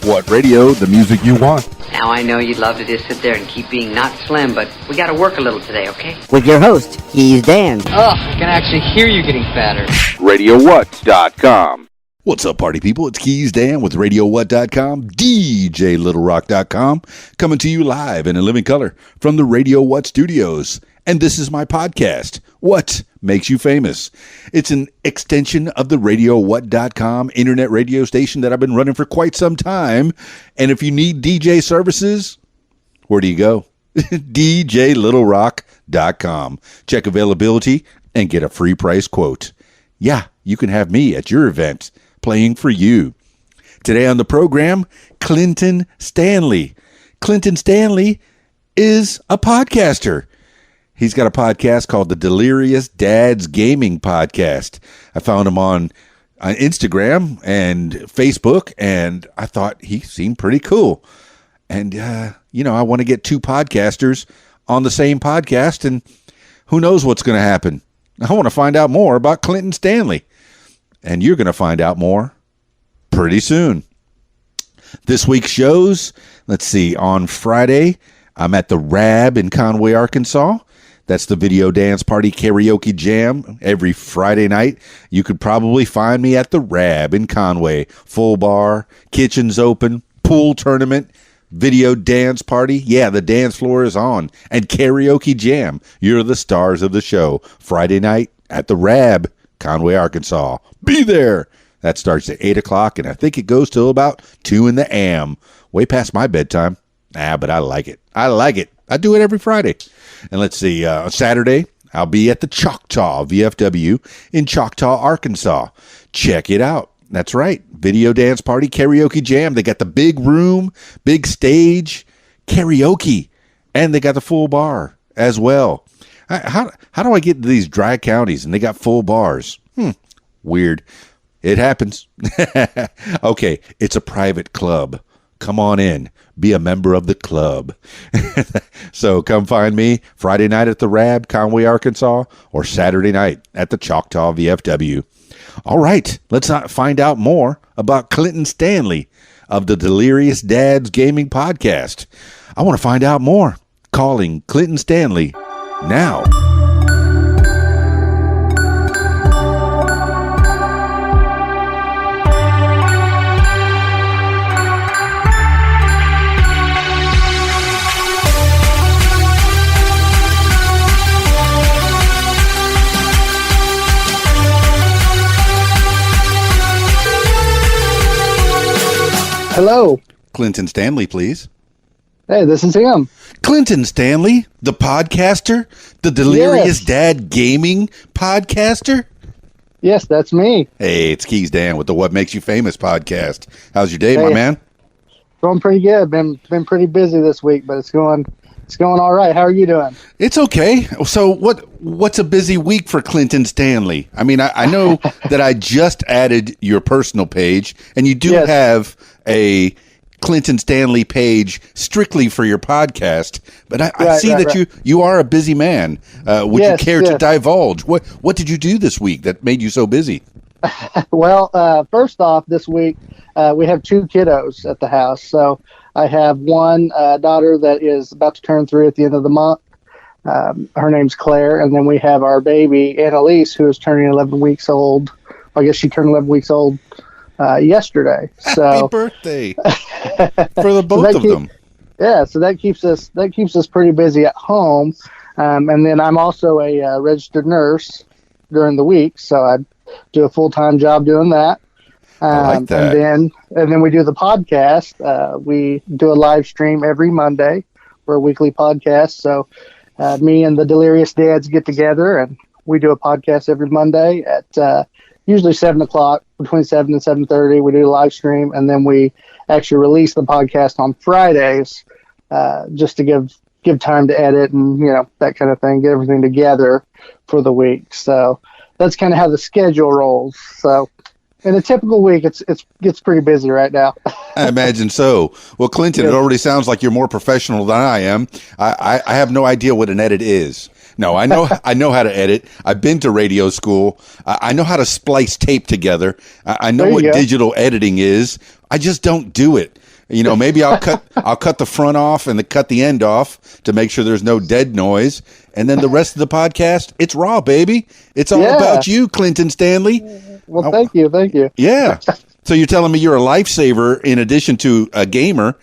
What radio? The music you want. Now I know you'd love to just sit there and keep being not slim, but we gotta work a little today, okay? With your host, Keys Dan. Oh, I can actually hear you getting fatter. RadioWhat.com. What's up, party people? It's Keys Dan with RadioWhat.com, DJLittleRock.com, coming to you live and in living color from the Radio What studios. And this is my podcast, What Makes You Famous? It's an extension of the RadioWhat.com internet radio station that I've been running for quite some time. And if you need DJ services, where do you go? DJLittleRock.com. Check availability and get a free price quote. Yeah, you can have me at your event playing for you. Today on the program, Clinton Stanley. Clinton Stanley is a podcaster. He's got a podcast called the Delirious Dad's Gaming Podcast. I found him on Instagram and Facebook, and I thought he seemed pretty cool. And, I want to get two podcasters on the same podcast, and who knows what's going to happen. I want to find out more about Clinton Stanley, and you're going to find out more pretty soon. This week's shows, let's see, on Friday, I'm at the Rab in Conway, Arkansas. That's the Video Dance Party Karaoke Jam every Friday night. You could probably find me at the Rab in Conway. Full bar, kitchen's open, pool tournament, video dance party. Yeah, the dance floor is on. And karaoke jam. You're the stars of the show. Friday night at the Rab, Conway, Arkansas. Be there. That starts at 8 o'clock, and I think it goes till about 2 in the a.m. Way past my bedtime. But I like it. I do it every Friday. And let's see, on Saturday, I'll be at the Choctaw VFW in Choctaw, Arkansas. Check it out. That's right. Video Dance Party Karaoke Jam. They got the big room, big stage, karaoke, and they got the full bar as well. How do I get to these dry counties and they got full bars? Weird. It happens. Okay, it's a private club. Come on in. Be a member of the club. So come find me Friday night at the Rab, Conway, Arkansas, or Saturday night at the Choctaw VFW. All right, let's find out more about Clinton Stanley of the Delirious Dad's Gaming Podcast. I want to find out more. Calling Clinton Stanley now. Hello. Clinton Stanley, please. Hey, this is him. Clinton Stanley, the podcaster, the Delirious Dad Gaming Podcaster. Yes, that's me. Hey, it's Keys Dan with the What Makes You Famous podcast. How's your day, my man? Going pretty good. Been pretty busy this week, but it's going all right. How are you doing? It's okay. So what's a busy week for Clinton Stanley? I mean, I know that I just added your personal page, and you do have a Clinton Stanley page strictly for your podcast, but I see that you are a busy man. Would you care to divulge? What did you do this week that made you so busy? Well, first off, this week we have two kiddos at the house. So I have one daughter that is about to turn 3 at the end of the month. Her name's Claire, and then we have our baby Annalise, who is turning 11 weeks old. I guess she turned 11 weeks old yesterday. So happy birthday for the both of them. Yeah, so that keeps us pretty busy at home. And then I'm also a registered nurse during the week, so I do a full-time job doing that. I like that. And then we do the podcast. We do a live stream every Monday. We're a weekly podcast, so me and the Delirious Dads get together, and we do a podcast every Monday at usually 7 o'clock, between 7 and 7:30. We do a live stream, and then we actually release the podcast on Fridays just to give time to edit and, that kind of thing, get everything together for the week. So that's kind of how the schedule rolls. So in a typical week, it gets pretty busy right now. I imagine so. Well, Clinton, it already sounds like you're more professional than I am. I have no idea what an edit is. No, I know how to edit. I've been to radio school. I know how to splice tape together. I know what digital editing is. I just don't do it. Maybe I'll cut the front off and cut the end off to make sure there's no dead noise. And then the rest of the podcast, it's raw, baby. It's all about you, Clinton Stanley. Well, thank you. Yeah. So you're telling me you're a lifesaver in addition to a gamer.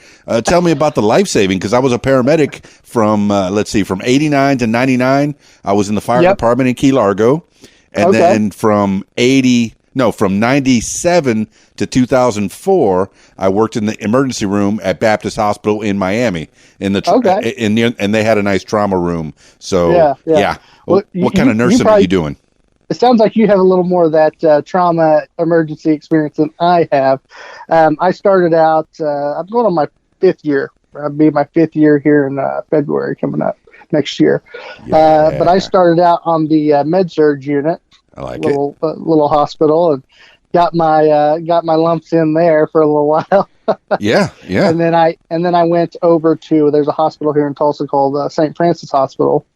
Tell me about the lifesaving, because I was a paramedic from, from 89 to 99. I was in the fire department in Key Largo. And then from 97 to 2004, I worked in the emergency room at Baptist Hospital in Miami. And they had a nice trauma room. So, yeah. Well, what kind of nursing are you doing? It sounds like you have a little more of that trauma emergency experience than I have. I started out, I'm going on my 5th year. I'll be my 5th year here in February coming up next year. Yeah. But I started out on the med-surg unit. I like little hospital, and got my lumps in there for a little while. Yeah. And then I went over to, there's a hospital here in Tulsa called St. Francis Hospital.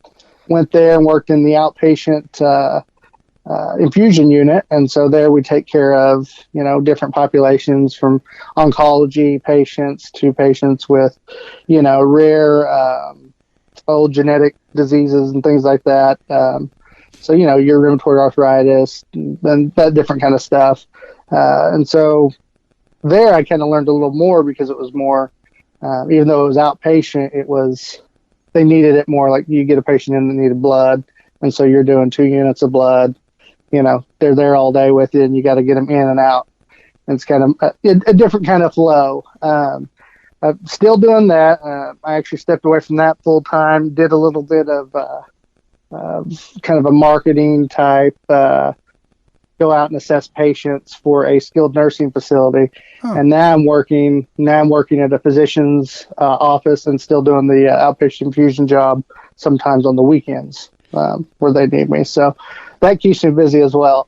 Went there and worked in the outpatient infusion unit, and so there we take care of different populations, from oncology patients to patients with rare old genetic diseases and things like that. So your rheumatoid arthritis and that different kind of stuff. And so there I kind of learned a little more, because it was more, even though it was outpatient, they needed it more. Like, you get a patient in that needed blood, and so you're doing 2 units of blood. They're there all day with you, and you got to get them in and out. And it's kind of a different kind of flow. I'm still doing that. I actually stepped away from that full time, did a little bit of kind of a marketing type, go out and assess patients for a skilled nursing facility. And now I'm working at a physician's office, and still doing the outpatient infusion job sometimes on the weekends where they need me. So that keeps me busy as well.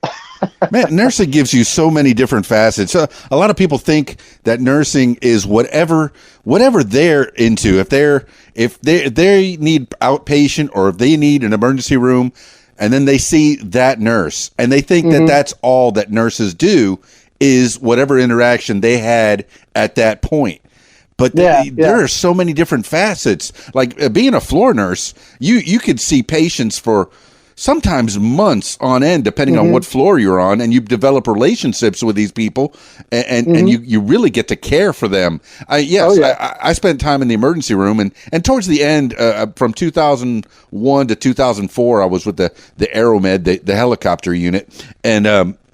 Man, nursing gives you so many different facets. A lot of people think that nursing is whatever they're into. If they need outpatient, or if they need an emergency room, and then they see that nurse, and they think that that's all that nurses do, is whatever interaction they had at that point. But there are so many different facets. Like being a floor nurse, you could see patients for sometimes months on end, depending on what floor you're on, and you develop relationships with these people, and you really get to care for them. I spent time in the emergency room, and towards the end, from 2001 to 2004, I was with the Aeromed, the helicopter unit, and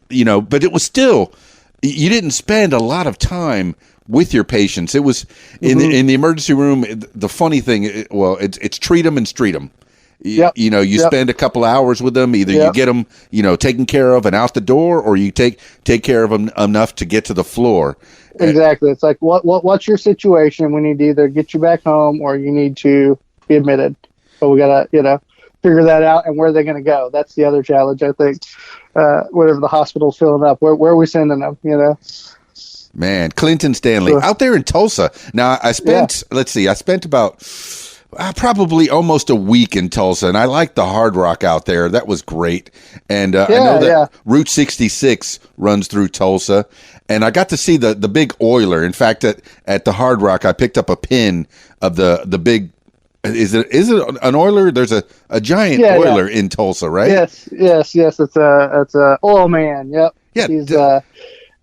but it was still, you didn't spend a lot of time with your patients. It was in the emergency room. The funny thing, it's treat them and street them. You spend a couple hours with them. Either you get them, taken care of and out the door, or you take care of them enough to get to the floor. Exactly. It's like, what's your situation? We need to either get you back home, or you need to be admitted. But we gotta, figure that out, and where they're going to go. That's the other challenge, I think. Whatever the hospital's filling up, where are we sending them? Man, Clinton Stanley out there in Tulsa. Now I spent about probably almost a week in Tulsa, and I liked the Hard Rock out there. That was great. And I know that Route 66 runs through Tulsa, and I got to see the big oiler. In fact, at the Hard Rock, I picked up a pin of the big. Is it an oiler? There's a giant oiler in Tulsa, right? Yes. It's a oil man. Yep. Yeah. He's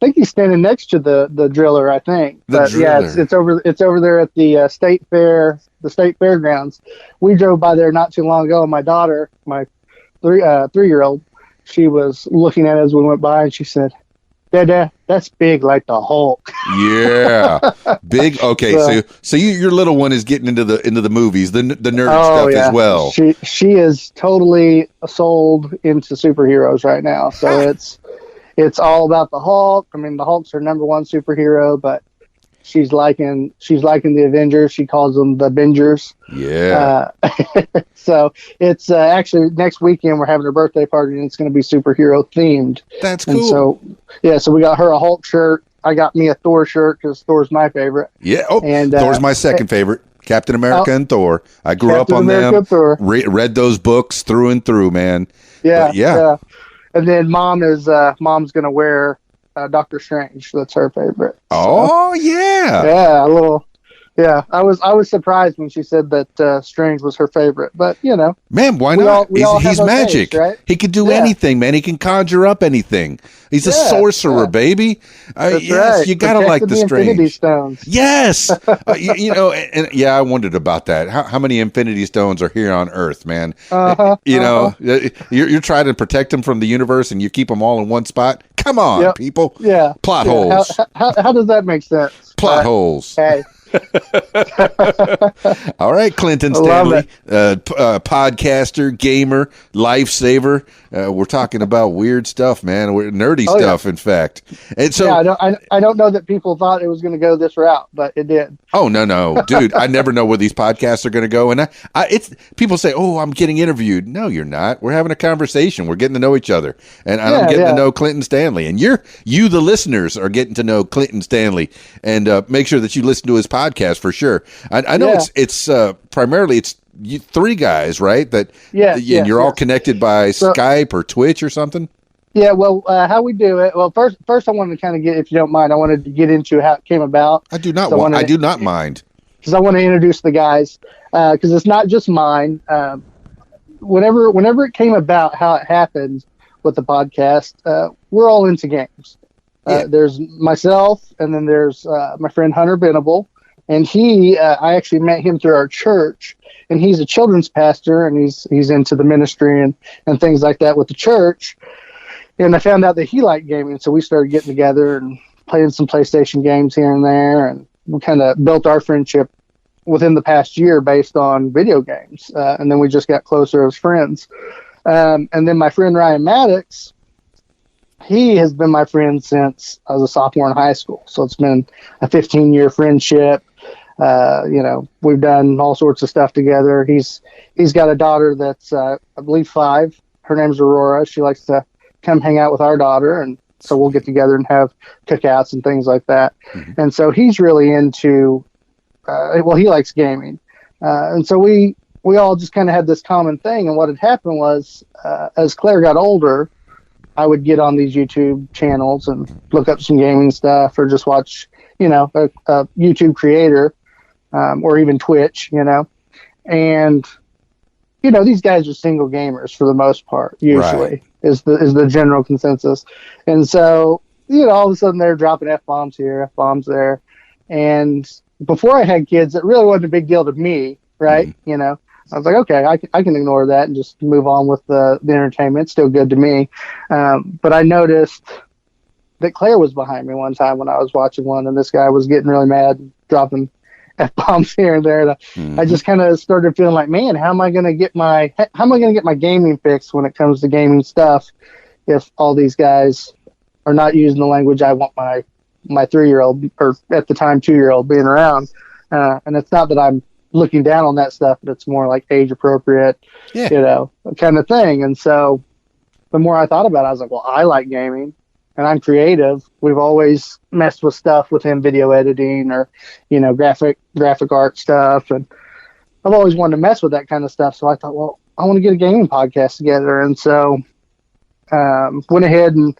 I think he's standing next to the driller, I think. It's over there at the state fairgrounds. We drove by there not too long ago, and my daughter, my 3-year-old, she was looking at it as we went by, and she said, "Dada, that's big like the Hulk." Yeah, big. Okay, so your little one is getting into the movies, the nerd stuff as well. She is totally sold into superheroes right now. So it's all about the Hulk. I mean, the Hulk's her number one superhero, but she's liking the Avengers. She calls them the Bingers. Yeah. So it's actually next weekend we're having her birthday party, and it's going to be superhero themed. That's cool. And so we got her a Hulk shirt. I got me a Thor shirt because Thor's my favorite. Yeah. Oh, and Thor's my second favorite. Captain America and Thor. I grew up on them. Read those books through and through, man. Yeah. And then mom's going to wear Doctor Strange. That's her favorite. Oh, yeah. Yeah, a little. Yeah, I was surprised when she said that Strange was her favorite, but Man, why we not? all He's have our magic. taste, right? He could do Yeah. anything, man. He can conjure up anything. He's a Yeah, sorcerer, yeah. baby. That's Yes, right. you gotta like Protected the Infinity Strange. Stones. Yes, yeah, I wondered about that. How many Infinity Stones are here on Earth, man? You're trying to protect them from the universe, and you keep them all in one spot. Come on, Yep. people. Yeah. Plot Yeah. holes. How does that make sense? Plot holes. Hey. All right, Clinton I love Stanley, podcaster, gamer, lifesaver. We're talking about weird stuff, man. We're nerdy stuff, in fact. And so, I don't know that people thought it was going to go this route, but it did. oh no, dude! I never know where these podcasts are going to go, and it's people say, "Oh, I'm getting interviewed." No, you're not. We're having a conversation. We're getting to know each other, and I'm getting to know Clinton Stanley, and you, the listeners, are getting to know Clinton Stanley, and make sure that you listen to his podcast for sure. I know it's primarily it's you three guys, right? And you're all connected by Skype or Twitch or something. Yeah, well, how we do it? Well, first, I wanted to kind of get, if you don't mind, I wanted to get into how it came about. I do not mind. Because I want to introduce the guys, because it's not just mine. Whenever it came about, how it happened with the podcast, we're all into games. There's myself, and then there's my friend Hunter Venable, and I actually met him through our church, and he's a children's pastor, and he's into the ministry and things like that with the church. And I found out that he liked gaming, so we started getting together and playing some PlayStation games here and there, and we kind of built our friendship within the past year based on video games. And then we just got closer as friends. And then my friend Ryan Maddox, he has been my friend since I was a sophomore in high school. So it's been a 15-year friendship. We've done all sorts of stuff together. He's got a daughter that's, I believe, 5. Her name's Aurora. She likes to come hang out with our daughter, and so we'll get together and have cookouts and things like that. Mm-hmm. And so he's really into, he likes gaming. And so we all just kind of had this common thing. And what had happened was, as Claire got older, I would get on these YouTube channels and look up some gaming stuff, or just watch, a YouTube creator, or even Twitch, and, these guys are single gamers for the most part, usually. Right. Is the general consensus. And so, all of a sudden they're dropping F-bombs here, F-bombs there. And before I had kids, it really wasn't a big deal to me, right? Mm-hmm. I was like, okay, I can ignore that and just move on with the entertainment. It's still good to me. But I noticed that Claire was behind me one time when I was watching one, and this guy was getting really mad and dropping F-bombs here and there. Mm-hmm. I just kind of started feeling like, man, how am I going to get my gaming fix when it comes to gaming stuff if all these guys are not using the language I want my 3-year-old, or at the time 2-year-old, being around. And it's not that I'm looking down on that stuff, but it's more like age appropriate, kind of thing. And so the more I thought about it, I was like, well, I like gaming. And I'm creative. We've always messed with stuff within video editing or, graphic art stuff. And I've always wanted to mess with that kind of stuff. So I thought, well, I want to get a gaming podcast together. And so went ahead and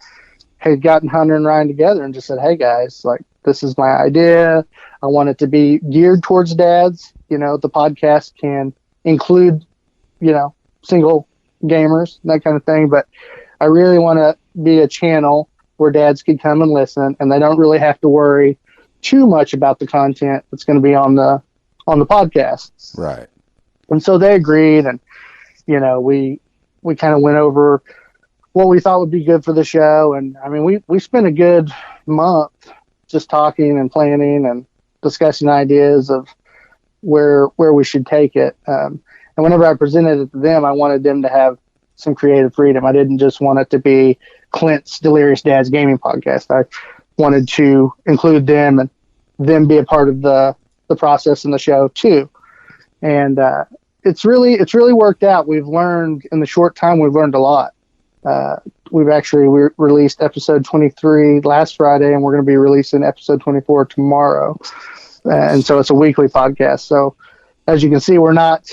had gotten Hunter and Ryan together and just said, hey, guys, like, this is my idea. I want it to be geared towards dads. The podcast can include, single gamers, that kind of thing. But I really want to be a channel where dads could come and listen, and they don't really have to worry too much about the content that's going to be on the podcast. Right. And so they agreed, and we kind of went over what we thought would be good for the show. And I mean, we spent a good month just talking and planning and discussing ideas of where we should take it. And whenever I presented it to them, I wanted them to have some creative freedom. I didn't just want it to be Clint's Delirious Dad's Gaming Podcast. I wanted to include them and them be a part of the process in the show too. And it's really worked out. We've learned in the short time, we've learned a lot. We released episode 23 last Friday, and we're going to be releasing episode 24 tomorrow. And so it's a weekly podcast. So as you can see, we're not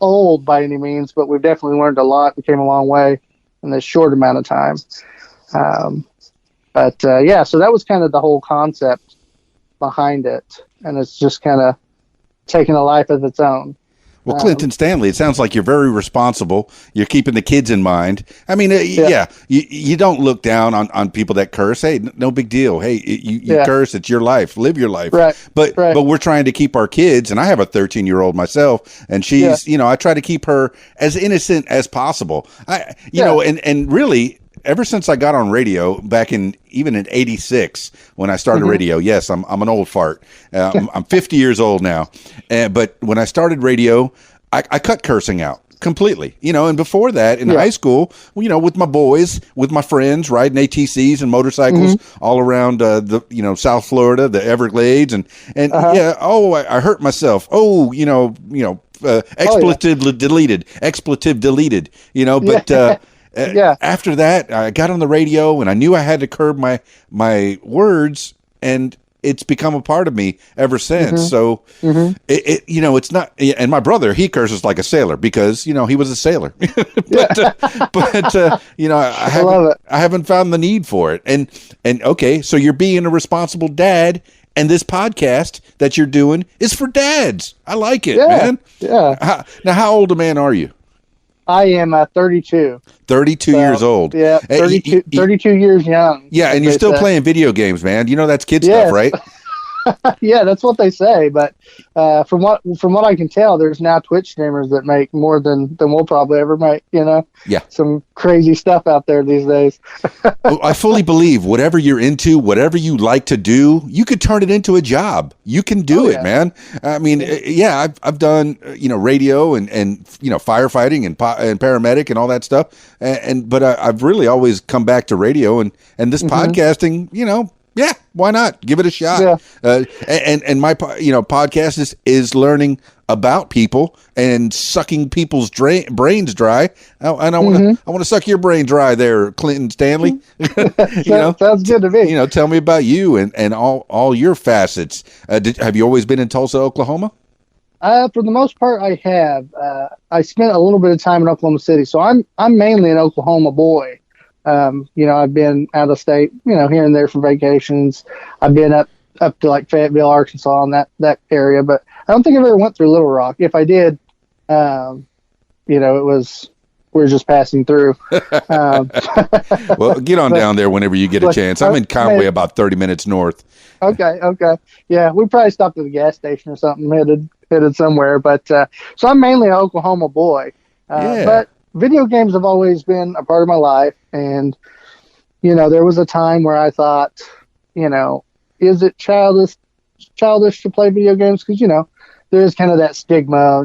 old by any means, but we've definitely learned a lot. We came a long way in this short amount of time. But yeah, so that was kind of the whole concept behind it, and it's just kind of taken a life of its own. Well, Clinton Stanley, it sounds like you're very responsible. You're keeping the kids in mind. I mean, you don't look down on people that curse. Hey, no big deal. Hey, you curse. It's your life. Live your life. Right. But we're trying to keep our kids, and I have a 13-year-old myself, and she's, I try to keep her as innocent as possible. You know, and really, ever since I got on radio back even in '86 when I started radio, yes, I'm an old fart. I'm 50 years old now, but when I started radio, I cut cursing out completely. And before that, in high school, with my boys, with my friends, riding ATCs and motorcycles all around the South Florida, the Everglades, and I hurt myself. Expletive deleted. But. After that, I got on the radio, and I knew I had to curb my words, and it's become a part of me ever since. So, it's not. And my brother, he curses like a sailor because he was a sailor. but I haven't found the need for it. And okay, so you're being a responsible dad. And this podcast that you're doing is for dads. I like it, man. Yeah. Now, how old a man are you? I am 32. 32 years old. Yeah, 32 years young. Yeah, and you're still playing video games, man. That's kid stuff, right? Yeah, that's what they say. But from what I can tell, there's now Twitch streamers that make more than we'll probably ever make. Yeah, some crazy stuff out there these days. I fully believe whatever you're into, whatever you like to do, you could turn it into a job. You can do it, man. I mean, I've done radio and firefighting and paramedic and all that stuff, but I've really always come back to radio and this podcasting. Yeah, why not? Give it a shot. Yeah. And my podcast is learning about people and sucking people's brains dry. And I want to suck your brain dry there, Clinton Stanley. Sounds good to me. Tell me about you and all your facets. Have you always been in Tulsa, Oklahoma? For the most part, I have. I spent a little bit of time in Oklahoma City, so I'm mainly an Oklahoma boy. I've been out of state, here and there for vacations. I've been up to like Fayetteville, Arkansas, and that area, but I don't think I ever went through Little Rock. If I did, we were just passing through. Well, get on down there whenever you get a chance. I'm in Conway, about 30 minutes north. Okay. Yeah, we probably stopped at a gas station or something, headed somewhere. But so I'm mainly an Oklahoma boy. But video games have always been a part of my life. And, there was a time where I thought, is it childish to play video games? Because, there's kind of that stigma,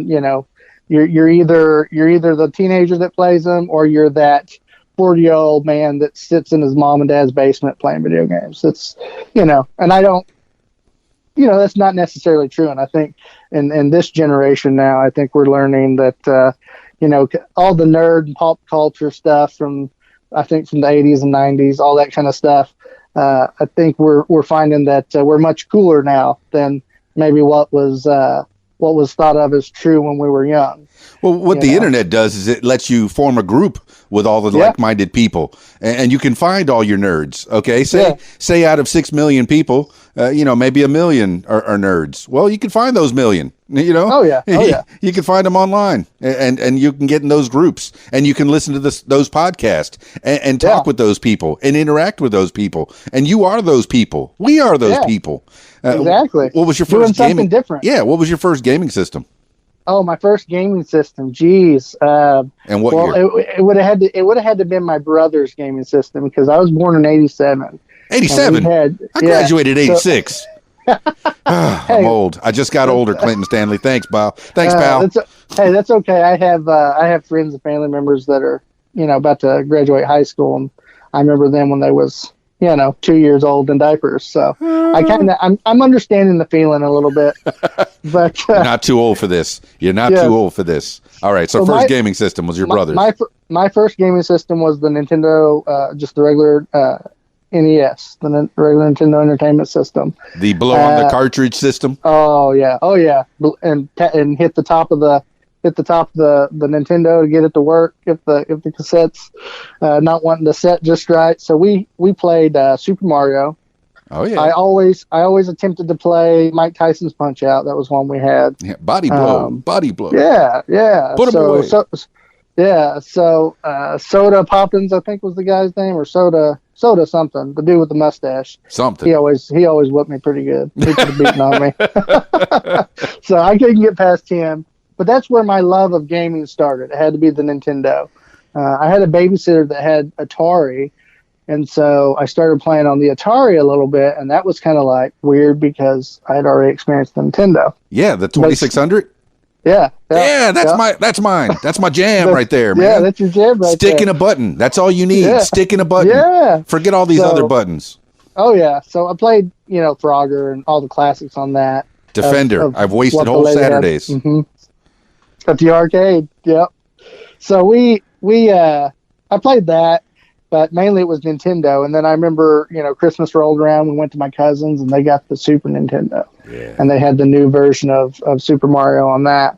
you're either the teenager that plays them or you're that 40-year-old man that sits in his mom and dad's basement playing video games. It's, and I don't, that's not necessarily true. And I think in this generation now, I think we're learning that, all the nerd and pop culture stuff from the 80s and 90s, all that kind of stuff. I think we're finding that we're much cooler now than maybe what was thought of as true when we were young. Well, what the internet does is it lets you form a group with all the like-minded people, and you can find all your nerds. Okay, say out of 6 million people, maybe 1 million are nerds. Well, you can find those million. Oh yeah. You can find them online, and you can get in those groups, and you can listen to those podcasts and talk with those people and interact with those people. And you are those people. We are those people. Exactly. What was your doing first something different? Yeah. What was your first gaming system? Oh, my first gaming system. Geez. And what year? It would have had to have been my brother's gaming system because I was born in 87. 87? I graduated 86. I'm old. I just got older, Clinton Stanley. Thanks, pal. Pal. That's okay. I have friends and family members that are, about to graduate high school, and I remember them when they was, 2 years old in diapers. So I'm understanding the feeling a little bit, but you're not too old for this. You're not too old for this. All right. So first gaming system was your brother's. My first gaming system was the Nintendo, just the regular, NES, the regular Nintendo Entertainment System. The blow on the cartridge system? Oh yeah. And hit the top of the hit the top of the Nintendo to get it to work if the cassette's not wanting to set just right. So we played Super Mario. Oh yeah. I always attempted to play Mike Tyson's Punch Out. That was one we had. Yeah, body blow. Yeah. Put him away. So Soda Poppins, I think was the guy's name, or Soda something. The dude with the mustache. Something. He always whipped me pretty good. He could have beaten on me. So I couldn't get past him. But that's where my love of gaming started. It had to be the Nintendo. I had a babysitter that had Atari. And so I started playing on the Atari a little bit, and that was kind of like weird because I had already experienced the Nintendo. Yeah, the 2600. Yeah, that's mine. That's my jam right there, man. Yeah, that's your jam right there. Sticking a button. That's all you need. Yeah. Sticking a button. Yeah. Forget all these other buttons. Oh yeah. So I played, Frogger and all the classics on that. Defender. I've wasted whole Saturdays. Mm-hmm. At the arcade. Yep. So I played that. But mainly it was Nintendo. And then I remember, Christmas rolled around. We went to my cousins and they got the Super Nintendo. Yeah. And they had the new version of Super Mario on that.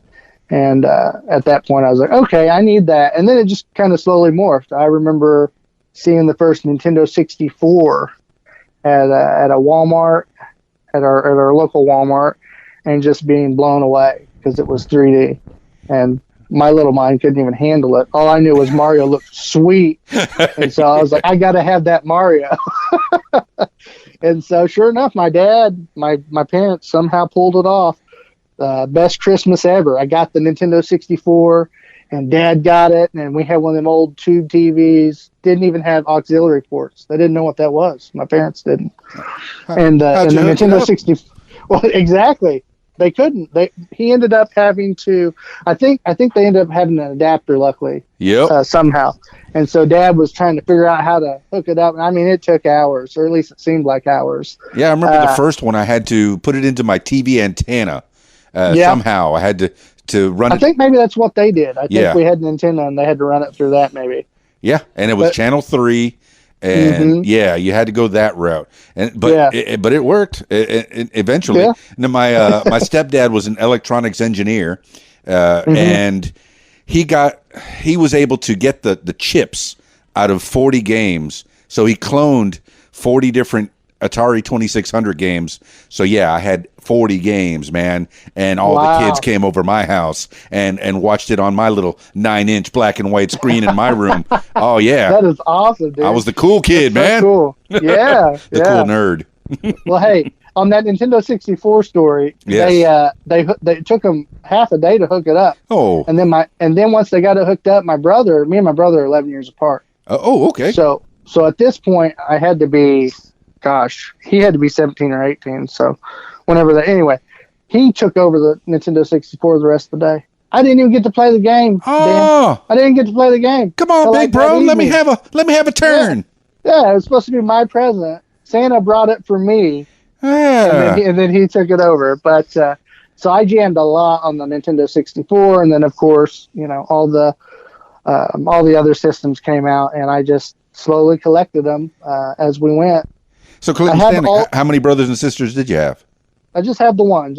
And at that point I was like, okay, I need that. And then it just kind of slowly morphed. I remember seeing the first Nintendo 64 at a Walmart, at our local Walmart, and just being blown away because it was 3D. And my little mind couldn't even handle it. All I knew was Mario looked sweet. And so I was like, I got to have that Mario. And so sure enough, my dad, my parents somehow pulled it off. Best Christmas ever. I got the Nintendo 64 and Dad got it. And we had one of them old tube TVs. Didn't even have auxiliary ports. They didn't know what that was. My parents didn't. And the Nintendo 64. Well, exactly. They couldn't. He ended up having to. I think they ended up having an adapter. Luckily, somehow. And so Dad was trying to figure out how to hook it up. I mean, it took hours, or at least it seemed like hours. Yeah, I remember the first one. I had to put it into my TV antenna. Somehow, I had to run. I think maybe that's what they did. I think we had Nintendo, and they had to run it through that. Maybe. Yeah, and it was channel 3. And you had to go that route, but it worked eventually. Yeah. Now, my stepdad was an electronics engineer, and he was able to get the chips out of 40 games. So he cloned 40 different Atari 2600 games. So yeah, I had 40 games, man, and all the kids came over my house and watched it on my little 9-inch black and white screen in my room. Oh yeah, that is awesome, dude. I was the cool kid, man. Cool. Yeah, the cool nerd. Well, hey, on that Nintendo 64 story, they took them half a day to hook it up. Oh, and then once they got it hooked up, me and my brother are 11 years apart. Okay. So at this point, I had to be. Gosh, he had to be 17 or 18. So anyway, he took over the Nintendo 64 the rest of the day. I didn't even get to play the game. Oh, Dan. I didn't get to play the game. Come on, big bro. Let me have a turn. Yeah, it was supposed to be my present. Santa brought it for me. Yeah. And then he took it over. But so I jammed a lot on the Nintendo 64, and then of course, all the other systems came out, and I just slowly collected them as we went. So, Clinton Stanley, how many brothers and sisters did you have? I just had the one.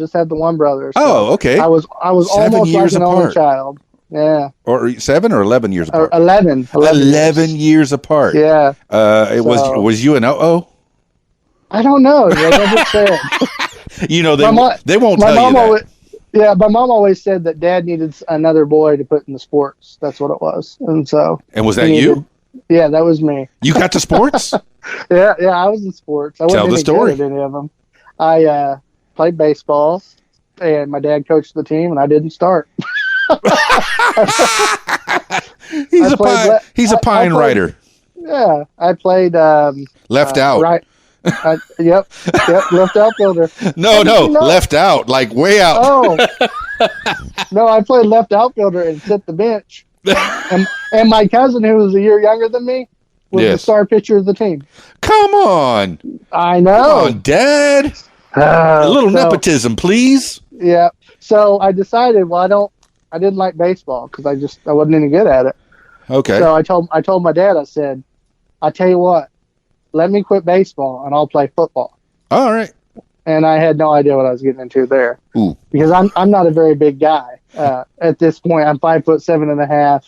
Brother. So okay. I was almost like an only child. Yeah. Or 7 or 11 years apart? 11. 11 years apart. Yeah. Was you an uh-oh? I don't know. They never said. They won't tell you that. Yeah, my mom always said that Dad needed another boy to put in the sports. That's what it was. And so. And was that you? Yeah, that was me. You got to sports? Yeah, I was in sports. I wasn't Tell the story. Good at any of them. I played baseball, and my dad coached the team, and I didn't start. He's a pine writer. Yeah, I played left out. Right. Yep, left outfielder. No, left out, like way out. Oh, no, I played left outfielder and sit the bench. and my cousin, who was a year younger than me, was the star pitcher of the team. Come on. I know. Come on, Dad. A little nepotism, please. Yeah. So I decided, I didn't like baseball because I wasn't any good at it. Okay. So I told my dad, I said, I tell you what, let me quit baseball and I'll play football. All right. and I had no idea what I was getting into there. Ooh. Because I'm not a very big guy. At this point, I'm 5'7.5".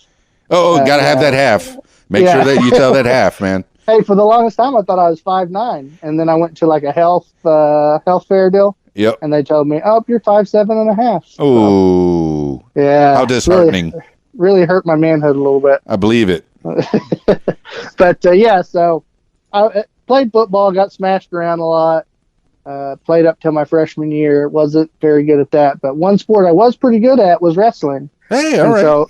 Got to have that half. Make sure that you tell that half, man. Hey, for the longest time, I thought I was 5'9", and then I went to like a health fair deal. Yep. And they told me, "Oh, you're 5'7.5". So, oh, yeah. How disheartening. Really hurt my manhood a little bit. I believe it. But so I played football, got smashed around a lot. Played up till my freshman year. Wasn't very good at that, but one sport I was pretty good at was wrestling. Hey, all right. So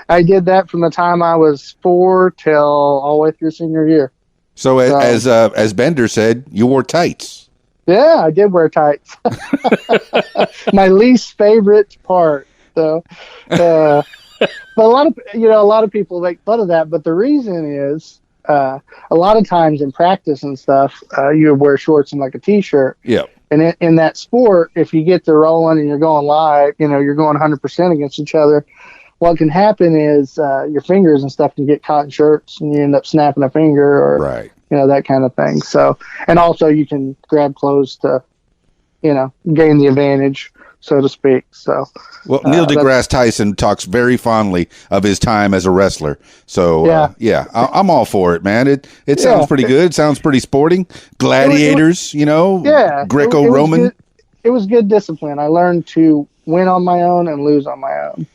I did that from the time I was 4 till all the way through senior year. So as Bender said, you wore tights. Yeah, I did wear tights. My least favorite part. So, but a lot of people make fun of that. But the reason is, a lot of times in practice and stuff, you wear shorts and like a t-shirt. Yeah. And in that sport, if you get to rolling and you're going live, you're going 100% against each other. What can happen is your fingers and stuff can get caught in shirts, and you end up snapping a finger or right. That kind of thing. So, and also you can grab clothes to, gain the advantage, so to speak. So, well, Neil deGrasse Tyson talks very fondly of his time as a wrestler. So, I'm all for it, man. It sounds pretty good. It sounds pretty sporting. Gladiators, Greco-Roman. It was good discipline. I learned to win on my own and lose on my own.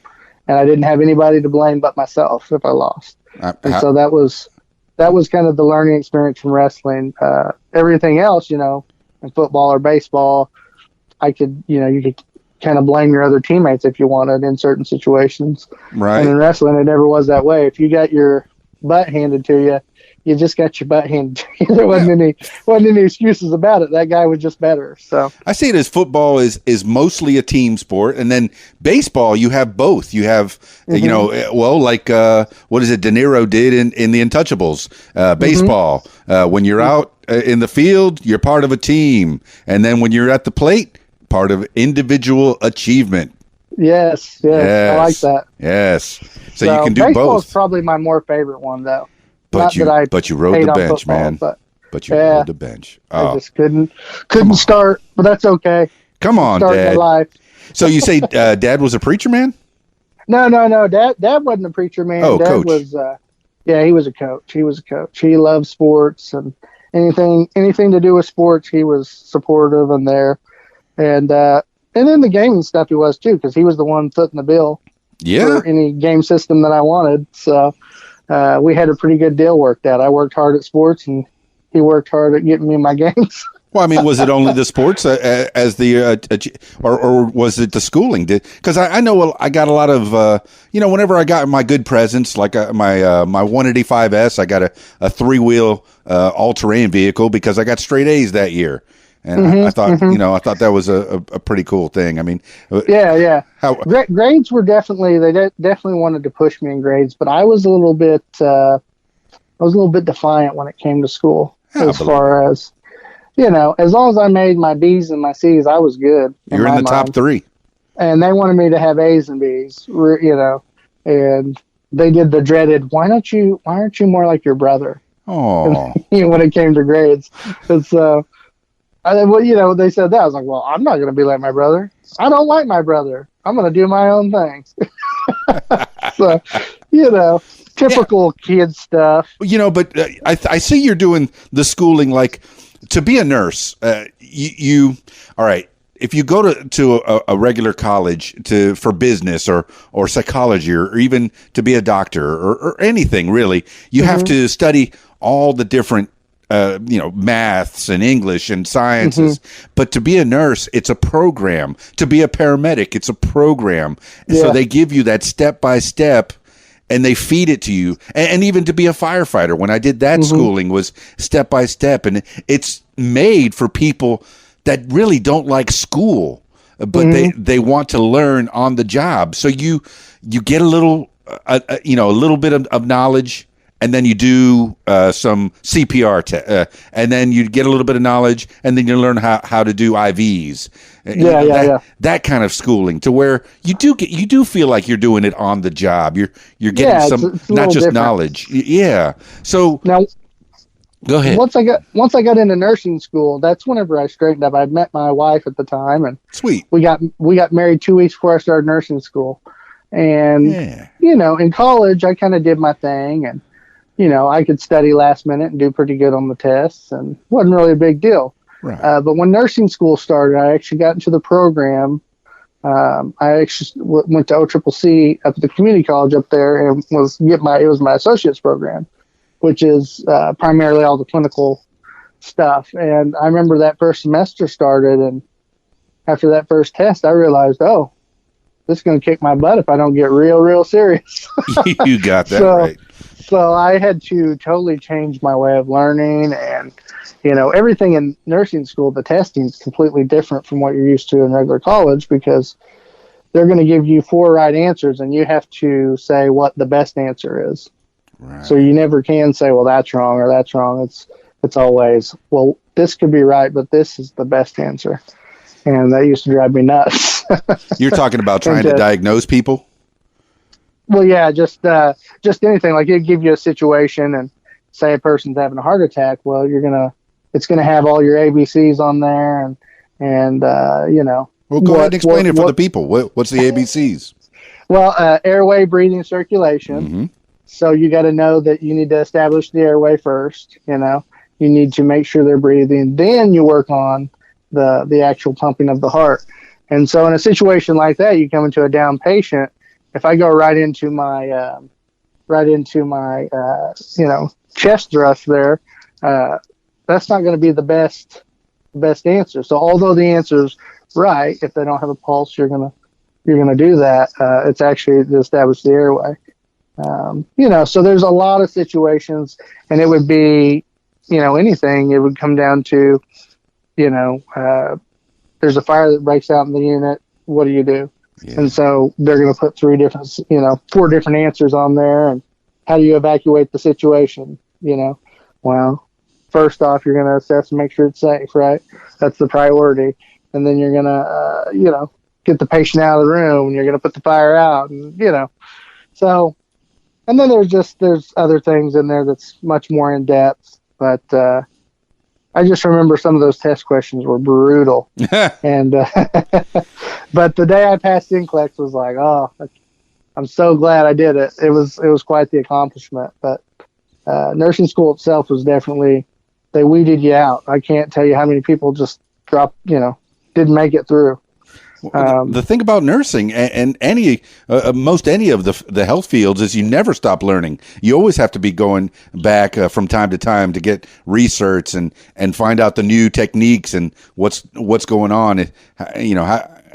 And I didn't have anybody to blame but myself if I lost. So that was kind of the learning experience from wrestling. Everything else, in football or baseball, you could kind of blame your other teammates if you wanted in certain situations. Right. And in wrestling, it never was that way. If you got your butt handed to you, you just got your butt handed to you. There wasn't any excuses about it. That guy was just better. So I see it as football is mostly a team sport, and then baseball you have both. You have what is it? De Niro did in The Untouchables. Baseball, when you're out in the field, you're part of a team, and then when you're at the plate, part of individual achievement. Yes, I like that. Yes, so you can do baseball both. Is probably my more favorite one, though. But you rode the bench, football, man. But you rode the bench. I just couldn't start, but that's okay. Come on, Dad. My life. So you say Dad was a preacher man? No. Dad wasn't a preacher man. Oh, Dad coach. was, he was a coach. He loved sports and anything to do with sports. He was supportive and there, and then the gaming stuff he was too, because he was the one footing the bill for any game system that I wanted. So. We had a pretty good deal worked out. I worked hard at sports, and he worked hard at getting me my games. Well, I mean, was it only the sports as the, or was it the schooling? Because I know I got a lot of, whenever I got my good presents, like my 185S, I got a 3-wheel all-terrain vehicle because I got straight A's that year. And I thought that was a pretty cool thing. I mean, grades were definitely wanted to push me in grades, but I was a little bit defiant when it came to school. As far as as long as I made my B's and my C's, I was good. You're in the top 3, and they wanted me to have A's and B's. And they did the dreaded, why aren't you more like your brother? Oh, when it came to grades, and so. They said that. I was like, well, I'm not going to be like my brother. I don't like my brother. I'm going to do my own thing. So, typical kid stuff. But I see you're doing the schooling, like to be a nurse. You all right. If you go to a regular college for business or psychology or even to be a doctor or anything really, you have to study all the different maths and English and sciences, but to be a nurse, it's a program. To be a paramedic, it's a program. And so they give you that step by step and they feed it to you. And even to be a firefighter, when I did that schooling was step by step. And it's made for people that really don't like school, but they want to learn on the job. So you get a little bit of knowledge. And then you do some CPR, and then you get a little bit of knowledge, and then you learn how to do IVs. That kind of schooling, to where you do feel like you're doing it on the job. You're getting some, it's not just different. knowledge. Yeah. So now, Go ahead. Once I got into nursing school, that's whenever I straightened up. I'd met my wife at the time, and Sweet. we got married 2 weeks before I started nursing school. And Yeah. in college, I kind of did my thing, and I could study last minute and do pretty good on the tests, and wasn't really a big deal. Right. But when nursing school started, I actually got into the program. I actually went to OCCC up at the community college up there, and it was my associate's program, which is primarily all the clinical stuff. And I remember that first semester started, and after that first test, I realized, oh, this is going to kick my butt if I don't get real serious. You got that right. So I had to totally change my way of learning, and everything in nursing school, the testing is completely different from what you're used to in regular college, because they're going to give you 4 right answers, and you have to say what the best answer is. Right. So you never can say, well, that's wrong or that's wrong. It's always, well, this could be right, but this is the best answer. And that used to drive me nuts. You're talking about trying to diagnose people? Well, yeah, just anything. Like, it'd give you a situation and say a person's having a heart attack. Well, it's gonna have all your ABCs on there, and Well, go ahead and explain it for the people. What's the ABCs? Well, airway, breathing, circulation. Mm-hmm. So you got to know that you need to establish the airway first. You need to make sure they're breathing. Then you work on the actual pumping of the heart. And so in a situation like that, you come into a down patient. If I go right into my chest thrust there, that's not going to be the best answer. So although the answer's right, if they don't have a pulse, you're gonna do that. It's actually to establish the airway. So there's a lot of situations, and it would be, anything. It would come down to, there's a fire that breaks out in the unit. What do you do? Yeah. And so they're going to put 4 different answers on there. And how do you evacuate the situation? Well, first off, you're going to assess and make sure it's safe, right? That's the priority. And then you're going to, get the patient out of the room, and you're going to put the fire out, and, so, and then there's other things in there that's much more in depth, but, I just remember some of those test questions were brutal. And, but the day I passed NCLEX was like, oh, I'm so glad I did it. It was quite the accomplishment, but, nursing school itself was definitely, they weeded you out. I can't tell you how many people just dropped, didn't make it through. The thing about nursing and most any of the health fields is you never stop learning. You always have to be going back from time to time to get research and find out the new techniques and what's going on.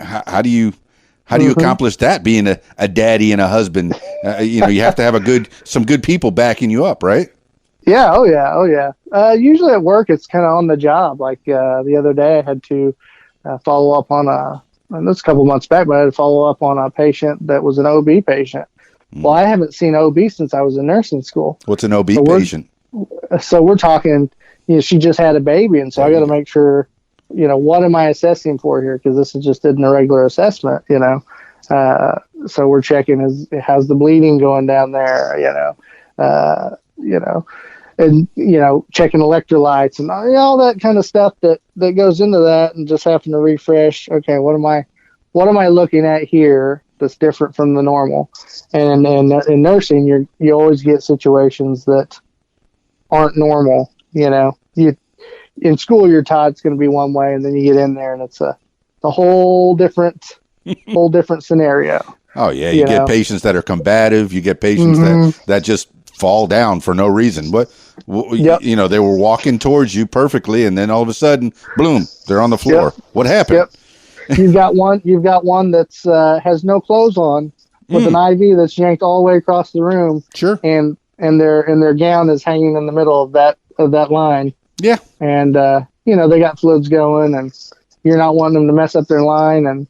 How do you accomplish that, being a daddy and a husband? You have to have some good people backing you up, right? Yeah. Oh yeah. Usually at work, it's kind of on the job. Like the other day, I had to follow up on and this a couple months back, but I had to follow up on a patient that was an OB patient. Well, I haven't seen OB since I was in nursing school. What's an OB patient? So we're talking, she just had a baby, and so I got to make sure, what am I assessing for here? Because this just isn't a regular assessment, So we're checking how's the bleeding going down there, and checking electrolytes and all that kind of stuff that goes into that, and just having to refresh. Okay, what am I looking at here that's different from the normal? And in nursing, you always get situations that aren't normal. In school you're taught it's going to be one way, and then you get in there and it's a whole different scenario. Oh yeah, you get patients that are combative. You get patients that just fall down for no reason. Yep. They were walking towards you perfectly, and then all of a sudden, boom, they're on the floor. Yep. What happened? Yep. You've got one that's has no clothes on, with an IV that's yanked all the way across the room. Sure. And their gown is hanging in the middle of that line. Yeah. And they got fluids going, and you're not wanting them to mess up their line, and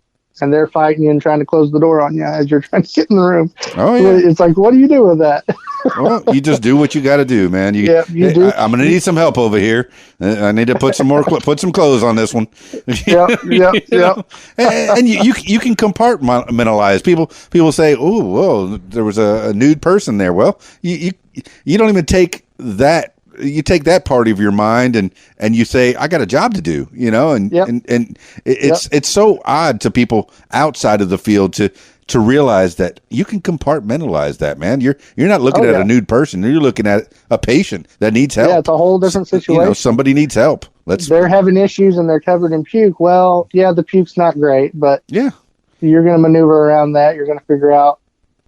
they're fighting you and trying to close the door on you as you're trying to get in the room. Oh yeah. It's like, what do you do with that? Well, you just do what you got to do, man. You do. I'm going to need some help over here. I need to put some clothes on this one. Yep. And you can compartmentalize. People say, "Oh, whoa, there was a nude person there." Well, you don't even take that you take that part of your mind and you say, I got a job to do, and it's so odd to people outside of the field to realize that you can compartmentalize that, man. You're not looking at a nude person. You're looking at a patient that needs help. Yeah, it's a whole different situation. Somebody needs help. They're having issues and they're covered in puke. Well, yeah, the puke's not great, but yeah, you're going to maneuver around that. You're going to figure out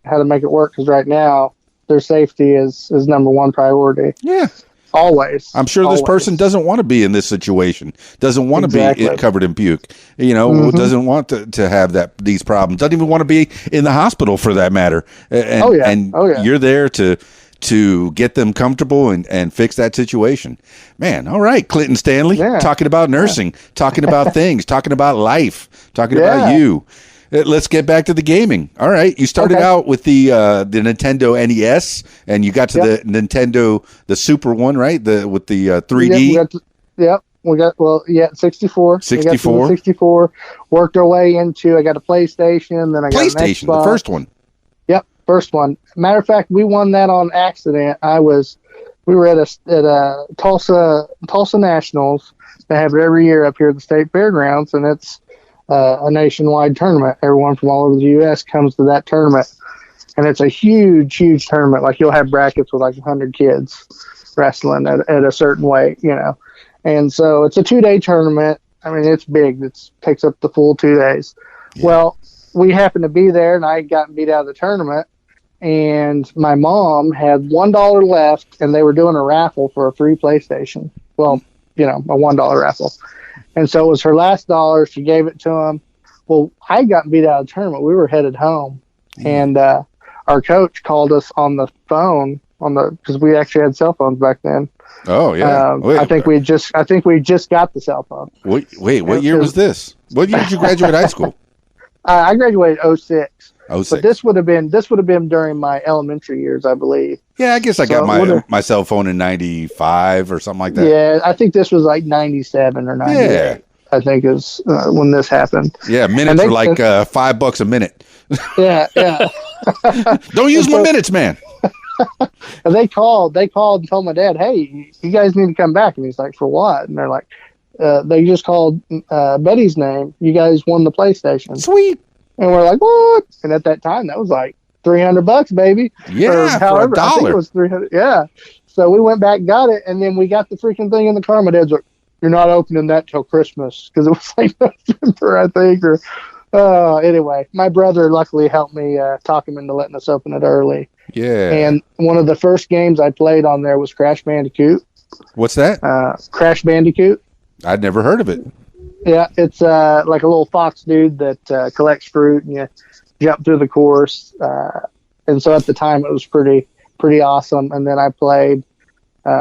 how to make it work, because right now their safety is number one priority. Yeah. Always. I'm sure this person doesn't want to be in this situation, doesn't want to be covered in puke, doesn't want to have these problems, doesn't even want to be in the hospital for that matter. And you're there to get them comfortable and fix that situation. Man, all right, Clinton Stanley, talking about nursing, talking about things, talking about life, talking about you. Let's get back to the gaming. All right, you started out with the Nintendo NES, and you got to the Nintendo, the Super one, right? With the 3D. We got 64. 64. 64. Worked our way into. I got a PlayStation, then I got an PlayStation, Xbox. the first one. Yep, first one. Matter of fact, we won that on accident. We were at a Tulsa Nationals. They have it every year up here at the state fairgrounds, and it's a nationwide tournament. Everyone from all over the U.S. comes to that tournament, and it's a huge, huge tournament. Like, you'll have brackets with like 100 kids wrestling at a certain weight, And so it's a 2-day tournament. I mean, it's big. It takes up the full 2 days. Yeah. Well, we happened to be there, and I had gotten beat out of the tournament, and my mom had $1 left, and they were doing a raffle for a free PlayStation. Well, a $1 raffle. And so it was her last dollar. She gave it to him. Well, I got beat out of the tournament. We were headed home, and our coach called us on the phone because we actually had cell phones back then. Oh yeah. I think we just got the cell phone. Wait, what year was this? What year did you graduate high school? I graduated 06. 06. But this would have been during my elementary years, I believe. Yeah, I guess I got my cell phone in 95 or something like that. Yeah, I think this was like 97 or 98. Yeah. I think is when this happened. Yeah, minutes are like $5 a minute. Yeah. Don't use my minutes, man. And they called and told my dad, "Hey, you guys need to come back." And he's like, "For what?" And they're like, "They just called Betty's name. You guys won the PlayStation." Sweet. And we're like, "What?" And at that time, that was like $300, baby. Yeah, however, for $1. I think it was $300. Yeah. So we went back, got it, and then we got the freaking thing in the car. My dad's like, "You're not opening that till Christmas," because it was like November, I think. Or anyway, my brother luckily helped me talk him into letting us open it early. Yeah. And one of the first games I played on there was Crash Bandicoot. What's that? Crash Bandicoot. I'd never heard of it. Yeah, it's like a little fox dude that collects fruit, and you jump through the course. And so at the time, it was pretty awesome. And then I played.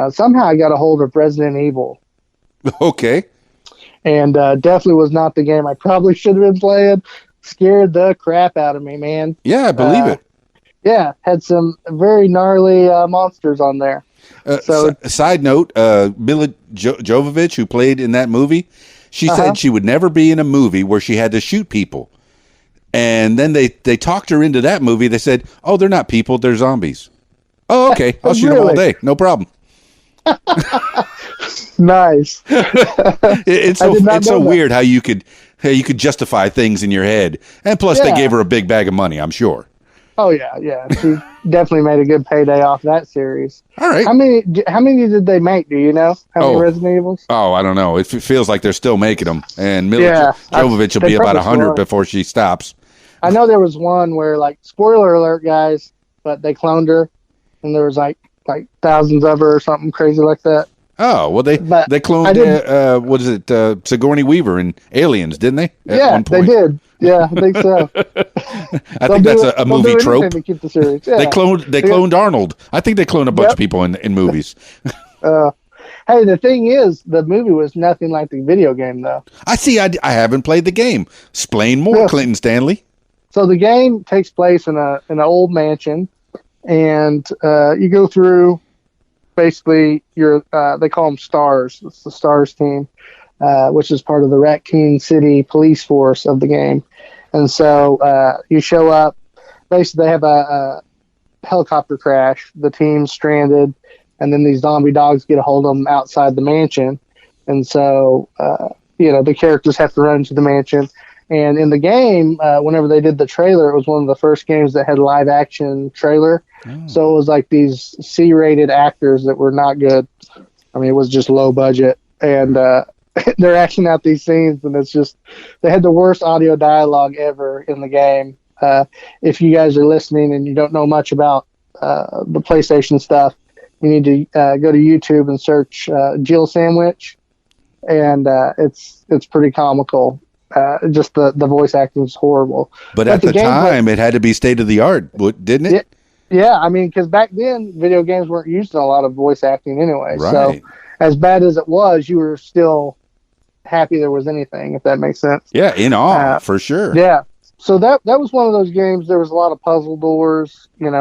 Somehow I got a hold of Resident Evil. Okay. And definitely was not the game I probably should have been playing. Scared the crap out of me, man. Yeah, I believe it. Yeah, had some very gnarly monsters on there. Side note, Mila Jovovich, who played in that movie, she said she would never be in a movie where she had to shoot people. And then they talked her into that movie. They said, "Oh, they're not people, they're zombies." Oh, okay. I'll shoot them all day. No problem. Nice. It's so weird how you could justify things in your head. And plus, they gave her a big bag of money, I'm sure. Oh yeah. She definitely made a good payday off that series. All right. How many did they make? Do you know how many Resident Evils? Oh, I don't know. It feels like they're still making them, and Mila Jovovich will be about 100 before she stops. I know there was one where, like, spoiler alert, guys, but they cloned her, and there was like thousands of her or something crazy like that. Oh, well, they cloned, what is it, Sigourney Weaver in Aliens, didn't they? At one point? They did. Yeah, I think so. I think that's a movie trope. To keep the series. Yeah. They cloned Arnold. I think they cloned a bunch of people in movies. Hey, the thing is, the movie was nothing like the video game, though. I haven't played the game. Explain more, Clinton Stanley. So the game takes place in an old mansion, and you go through. Basically, they call them stars. It's the stars team, which is part of the Raccoon City police force of the game. And so you show up. Basically, they have a helicopter crash. The team's stranded, and then these zombie dogs get a hold of them outside the mansion, and so the characters have to run to the mansion. And in the game, whenever they did the trailer, it was one of the first games that had live action trailer. So it was like these C-rated actors that were not good. I mean, it was just low budget, and they're acting out these scenes, and it's just, they had the worst audio dialogue ever in the game. If you guys are listening and you don't know much about the PlayStation stuff, you need to go to YouTube and search Jill Sandwich, and it's pretty comical. Just the voice acting is horrible. But at the time, it had to be state of the art, didn't it? Yeah, I mean, because back then, video games weren't used in a lot of voice acting anyway. Right. So, as bad as it was, you were still happy there was anything, if that makes sense. Yeah, in awe, for sure. Yeah. So that was one of those games. There was a lot of puzzle doors. You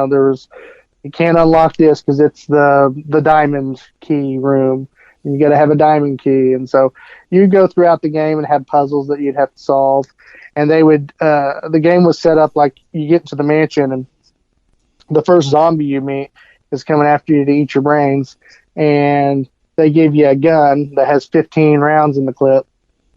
can't unlock this because it's the diamond key room. And you got to have a diamond key. And so you'd go throughout the game and have puzzles that you'd have to solve. And they would, the game was set up like you get into the mansion and the first zombie you meet is coming after you to eat your brains. And they give you a gun that has 15 rounds in the clip.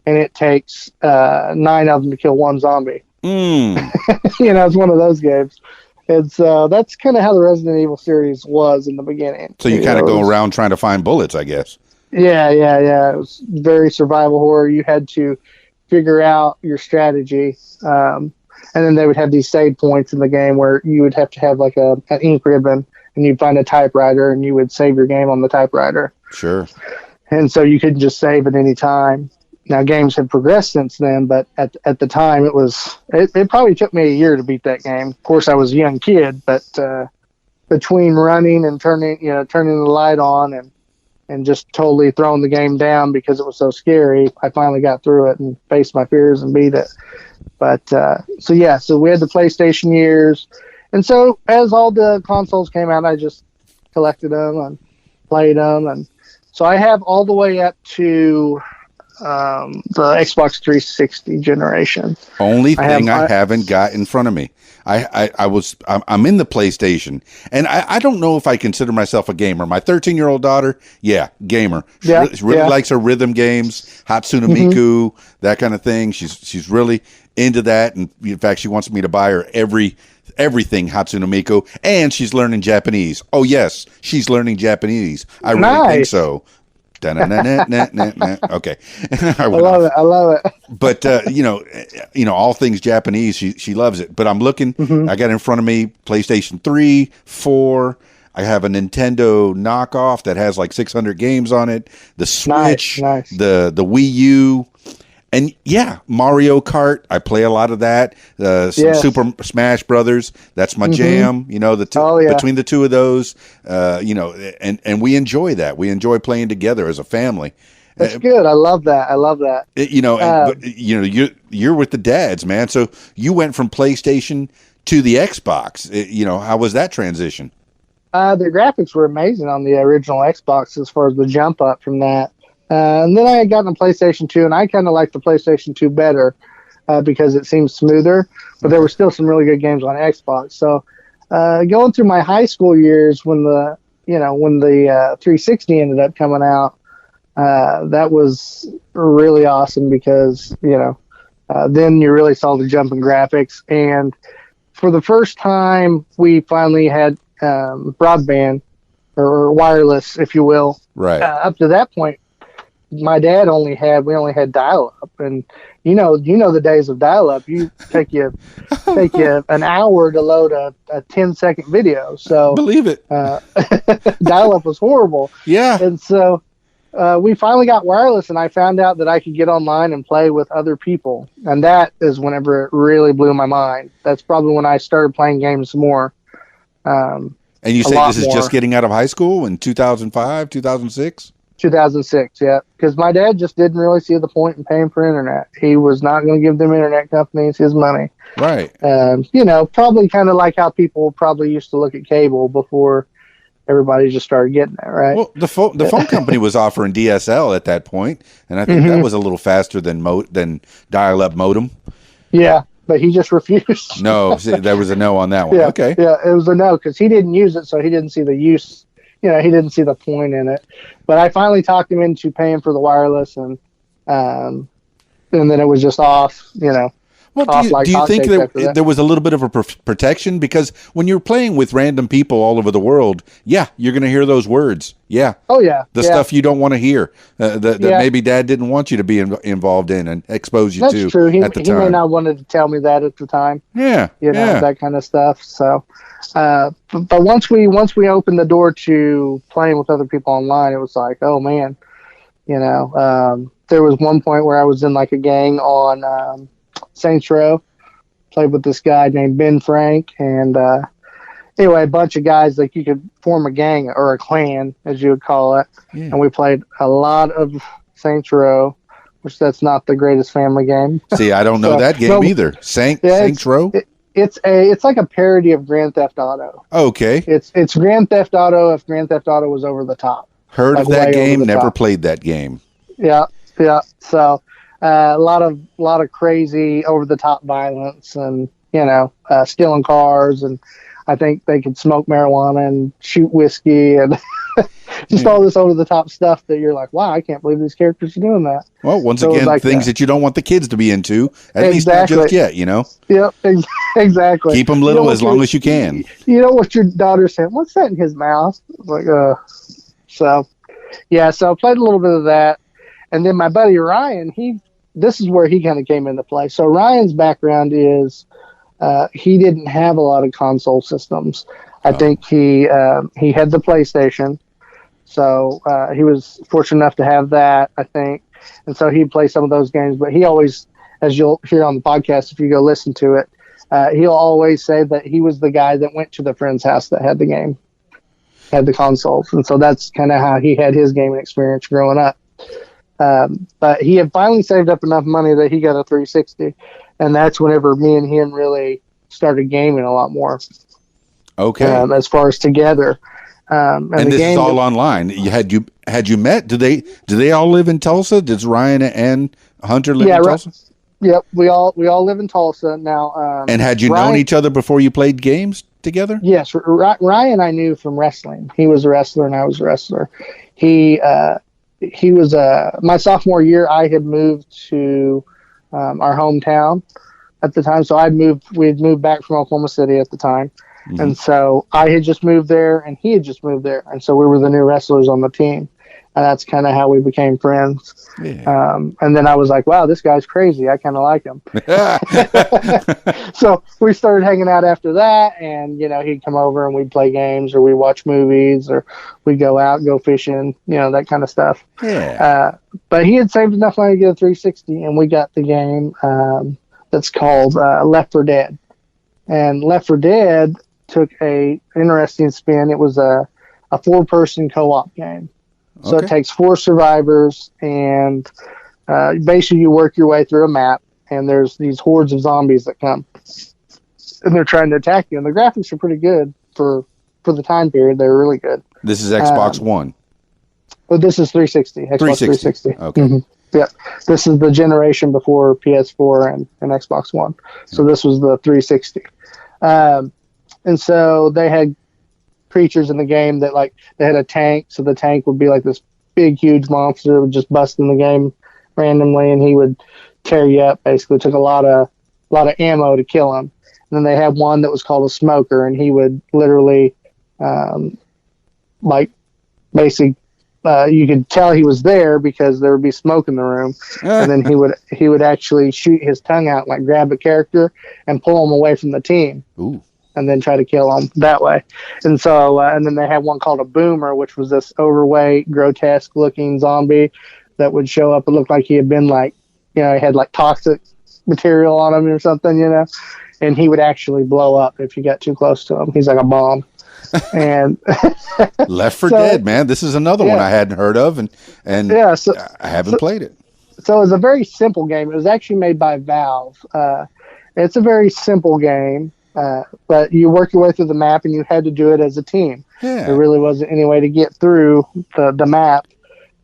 And it takes 9 of them to kill one zombie. It's one of those games. And so that's kind of how the Resident Evil series was in the beginning. So you kind of go around trying to find bullets, I guess. Yeah. It was very survival horror. You had to figure out your strategy. And then they would have these save points in the game where you would have to have like an ink ribbon, and you'd find a typewriter, and you would save your game on the typewriter. Sure. And so you couldn't just save at any time. Now, games have progressed since then, but at the time, it probably took me a year to beat that game. Of course, I was a young kid, but between running and turning the light on and just totally throwing the game down because it was so scary, I finally got through it and faced my fears and beat it. But so we had the PlayStation years, and so as all the consoles came out, I just collected them and played them, and so I have all the way up to the Xbox 360 generation. Only thing I haven't got in front of me. I'm in the PlayStation, and I don't know if I consider myself a gamer. My 13-year-old daughter, gamer. She really likes her rhythm games, Hatsune Miku, that kind of thing. She's really into that, and in fact, she wants me to buy her everything Hatsune Miku, and she's learning Japanese. Oh yes, she's learning Japanese. I really think so. Okay. I love it. But all things Japanese, she loves it. But I'm looking, I got in front of me PlayStation 3, 4. I have a Nintendo knockoff that has like 600 games on it. The Switch, nice. the Wii U. And Mario Kart. I play a lot of that. Some Super Smash Brothers. That's my jam. Between the two of those, and we enjoy that. We enjoy playing together as a family. That's good. I love that. You're with the dads, man. So you went from PlayStation to the Xbox. How was that transition? The graphics were amazing on the original Xbox as far as the jump up from that. And then I had gotten a PlayStation 2, and I kind of liked the PlayStation 2 better because it seemed smoother, but there were still some really good games on Xbox. So going through my high school years when the 360 ended up coming out, that was really awesome because, then you really saw the jump in graphics. And for the first time, we finally had broadband or wireless, if you will. Right. Up to that point, my dad we only had dial-up, and you know the days of dial-up. You take you an hour to load a 10-second video. So believe it. Dial-up was horrible. Yeah. And so we finally got wireless, and I found out that I could get online and play with other people, and that is whenever it really blew my mind. That's probably when I started playing games more. And you say this is just getting out of high school in 2005, 2006? 2006, yeah, because my dad just didn't really see the point in paying for internet. He was not going to give them internet companies his money. Right. Probably kind of like how people probably used to look at cable before everybody just started getting it, right? Well, the phone company was offering DSL at that point, and I think that was a little faster than dial-up modem. Yeah, but he just refused. No, there was a no on that one. Yeah, okay. Yeah, it was a no because he didn't use it, so he didn't see the use he didn't see the point in it. But I finally talked him into paying for the wireless, and then it was just off. Well, off do you think hotcakes after that. there was a little bit of a protection? Because when you're playing with random people all over the world, yeah, you're going to hear those words. Yeah. Oh, yeah. The stuff you don't want to hear, that maybe Dad didn't want you to be involved in and expose you to. That's true. At the time. He may not wanted to tell me that at the time. Yeah. That kind of stuff. So, but once we opened the door to playing with other people online, it was like, oh man, there was one point where I was in like a gang on Saints Row, played with this guy named Ben Frank, and anyway, a bunch of guys, like you could form a gang or a clan, as you would call it, and we played a lot of Saints Row, which that's not the greatest family game. See, I don't know that game either. Saints Row? It's like a parody of Grand Theft Auto. Okay. It's Grand Theft Auto if Grand Theft Auto was over the top. Heard of that game, never played that game. Yeah. So a lot of crazy over the top violence, and stealing cars, and I think they could smoke marijuana and shoot whiskey and just all this over the top stuff that you're like, wow, I can't believe these characters are doing that. Well, once again, like things that you don't want the kids to be into, at least not just yet, Yep, exactly. Keep them little as long as you can. You know what your daughter's saying? What's that in his mouth? Like, so I played a little bit of that. And then my buddy Ryan, this is where he kind of came into play. So Ryan's background is he didn't have a lot of console systems. I think he had the PlayStation, so he was fortunate enough to have that, I think. And so he'd play some of those games. But he always, as you'll hear on the podcast if you go listen to it, he'll always say that he was the guy that went to the friend's house that had the game, had the consoles. And so that's kind of how he had his gaming experience growing up. But he had finally saved up enough money that he got a 360, and that's whenever me and him really started gaming a lot more. Okay. As far as together, and this is all online. Had you met? Do they all live in Tulsa? Does Ryan and Hunter live in Tulsa? Yep, we all live in Tulsa now. And had you known each other before you played games together? Yes, Ryan I knew from wrestling. He was a wrestler and I was a wrestler. He was my sophomore year. I had moved to our hometown at the time, so we had moved back from Oklahoma City at the time, and so I had just moved there, and he had just moved there, and so we were the new wrestlers on the team, and that's kind of how we became friends. Yeah. And then I was like, wow, this guy's crazy. I kind of like him. So we started hanging out after that, and he'd come over and we'd play games, or we'd watch movies, or we'd go out, go fishing, that kind of stuff. Yeah. But he had saved enough money to get a 360, and we got the game that's called Left 4 Dead. And Left 4 Dead took a interesting spin. It was a 4-person co-op game. So It takes 4 survivors, and basically you work your way through a map, and there's these hordes of zombies that come, and they're trying to attack you. And the graphics are pretty good for the time period. They're really good. This is Xbox One. Well, this is 360. Xbox 360. Okay. Mm-hmm. Yeah, this is the generation before PS4 and Xbox One. So this was the 360. And so they had creatures in the game that, like, they had a tank, so the tank would be like this big huge monster that would just bust in the game randomly, and he would tear you up. Basically, it took a lot of ammo to kill him. And then they had one that was called a smoker, and he would literally you could tell he was there because there would be smoke in the room, and then he would actually shoot his tongue out, like grab a character and pull him away from the team. Ooh. And then try to kill them that way. And so, and then they had one called a boomer, which was this overweight, grotesque looking zombie that would show up and look like he had been he had like toxic material on him or something, and he would actually blow up if you got too close to him. He's like a bomb. And Left 4 Dead, man. This is another one I hadn't heard of, and I haven't played it. So it was a very simple game. It was actually made by Valve. It's a very simple game. But you work your way through the map, and you had to do it as a team. Yeah. There really wasn't any way to get through the map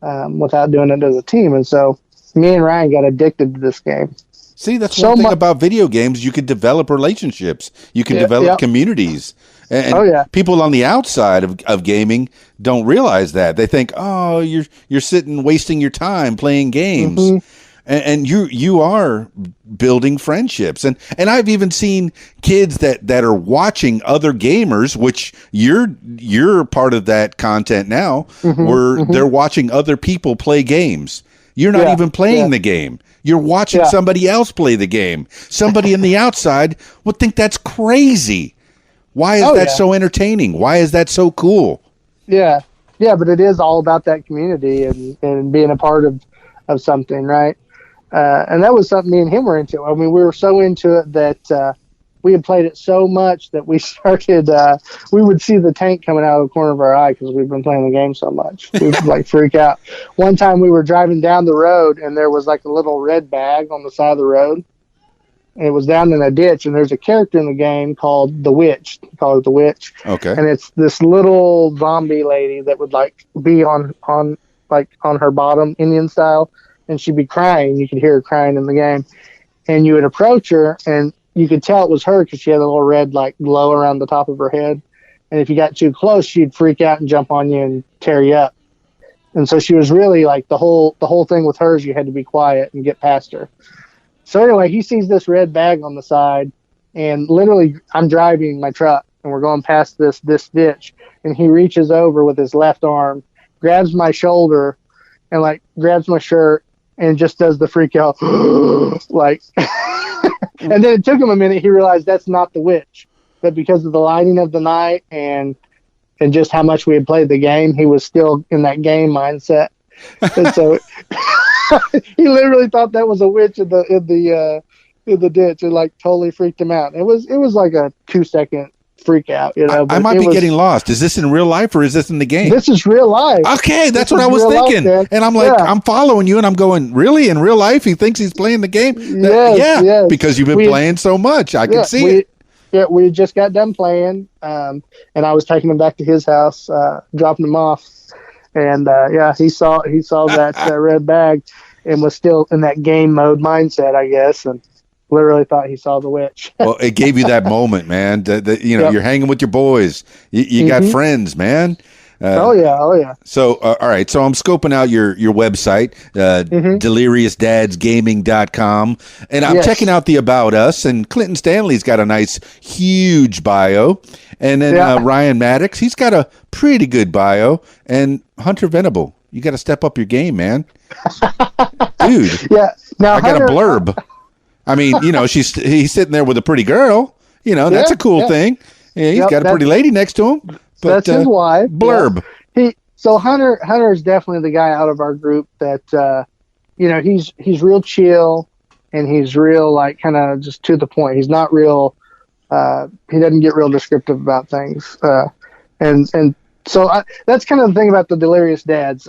without doing it as a team. And so me and Ryan got addicted to this game. See, that's one thing about video games. You can develop relationships. You can develop communities. And Oh, yeah. people on the outside of gaming don't realize that. They think, oh, you're sitting wasting your time playing games. Mm-hmm. And you are building friendships. And I've even seen kids that are watching other gamers, which you're part of that content now, where they're watching other people play games. You're not even playing the game. You're watching somebody else play the game. Somebody in the outside would think that's crazy. Why is that so entertaining? Why is that so cool? Yeah. Yeah, but it is all about that community and being a part of something, right? And that was something me and him were into. I mean, we were so into it that we had played it so much that we started, we would see the tank coming out of the corner of our eye because we've been playing the game so much. We would like freak out. One time we were driving down the road and there was like a little red bag on the side of the road. And it was down in a ditch, and there's a character in the game called the Witch. They call it the Witch. Okay. And it's this little zombie lady that would like be on her bottom Indian style, and she'd be crying. You could hear her crying in the game, and you would approach her, and you could tell it was her because she had a little red like glow around the top of her head. And if you got too close, she'd freak out and jump on you and tear you up. And so she was really like the whole thing with her is you had to be quiet and get past her. So anyway, he sees this red bag on the side, and literally I'm driving my truck, and we're going past this ditch, and he reaches over with his left arm, grabs my shoulder, and like grabs my shirt, and just does the freak out, like. And then it took him a minute. He realized that's not the Witch, but because of the lighting of the night and just how much we had played the game, he was still in that game mindset, and so. He literally thought that was a witch in the ditch, and like totally freaked him out. It was like a 2-second freak out, you know. I might be getting lost. Is this in real life or is this in the game? This is real life. Okay, that's what I was thinking. And I'm like, I'm following you, and I'm going, really? In real life, he thinks he's playing the game? Yes. Because you've been playing so much. I can see it. Yeah, we just got done playing, and I was taking him back to his house, dropping him off. And he saw that red bag and was still in that game mode mindset, I guess, and literally thought he saw the Witch. Well, it gave you that moment, man. You're hanging with your boys. You got friends, man. Oh yeah. So, all right. So I'm scoping out your website, DelariousDadsGaming.com, and I'm checking out the About Us. And Clinton Stanley's got a nice, huge bio, and then Ryan Maddox, he's got a pretty good bio, and Hunter Venable, you got to step up your game, man, dude. Yeah. Now I got a blurb. I mean, he's sitting there with a pretty girl. That's a cool thing. Yeah, he's got a pretty lady next to him. But, that's his wife. Blurb. Yeah. So Hunter is definitely the guy out of our group that he's real chill, and he's real like kind of just to the point. He's not real. He doesn't get real descriptive about things. And so that's kind of the thing about the Delirious Dads.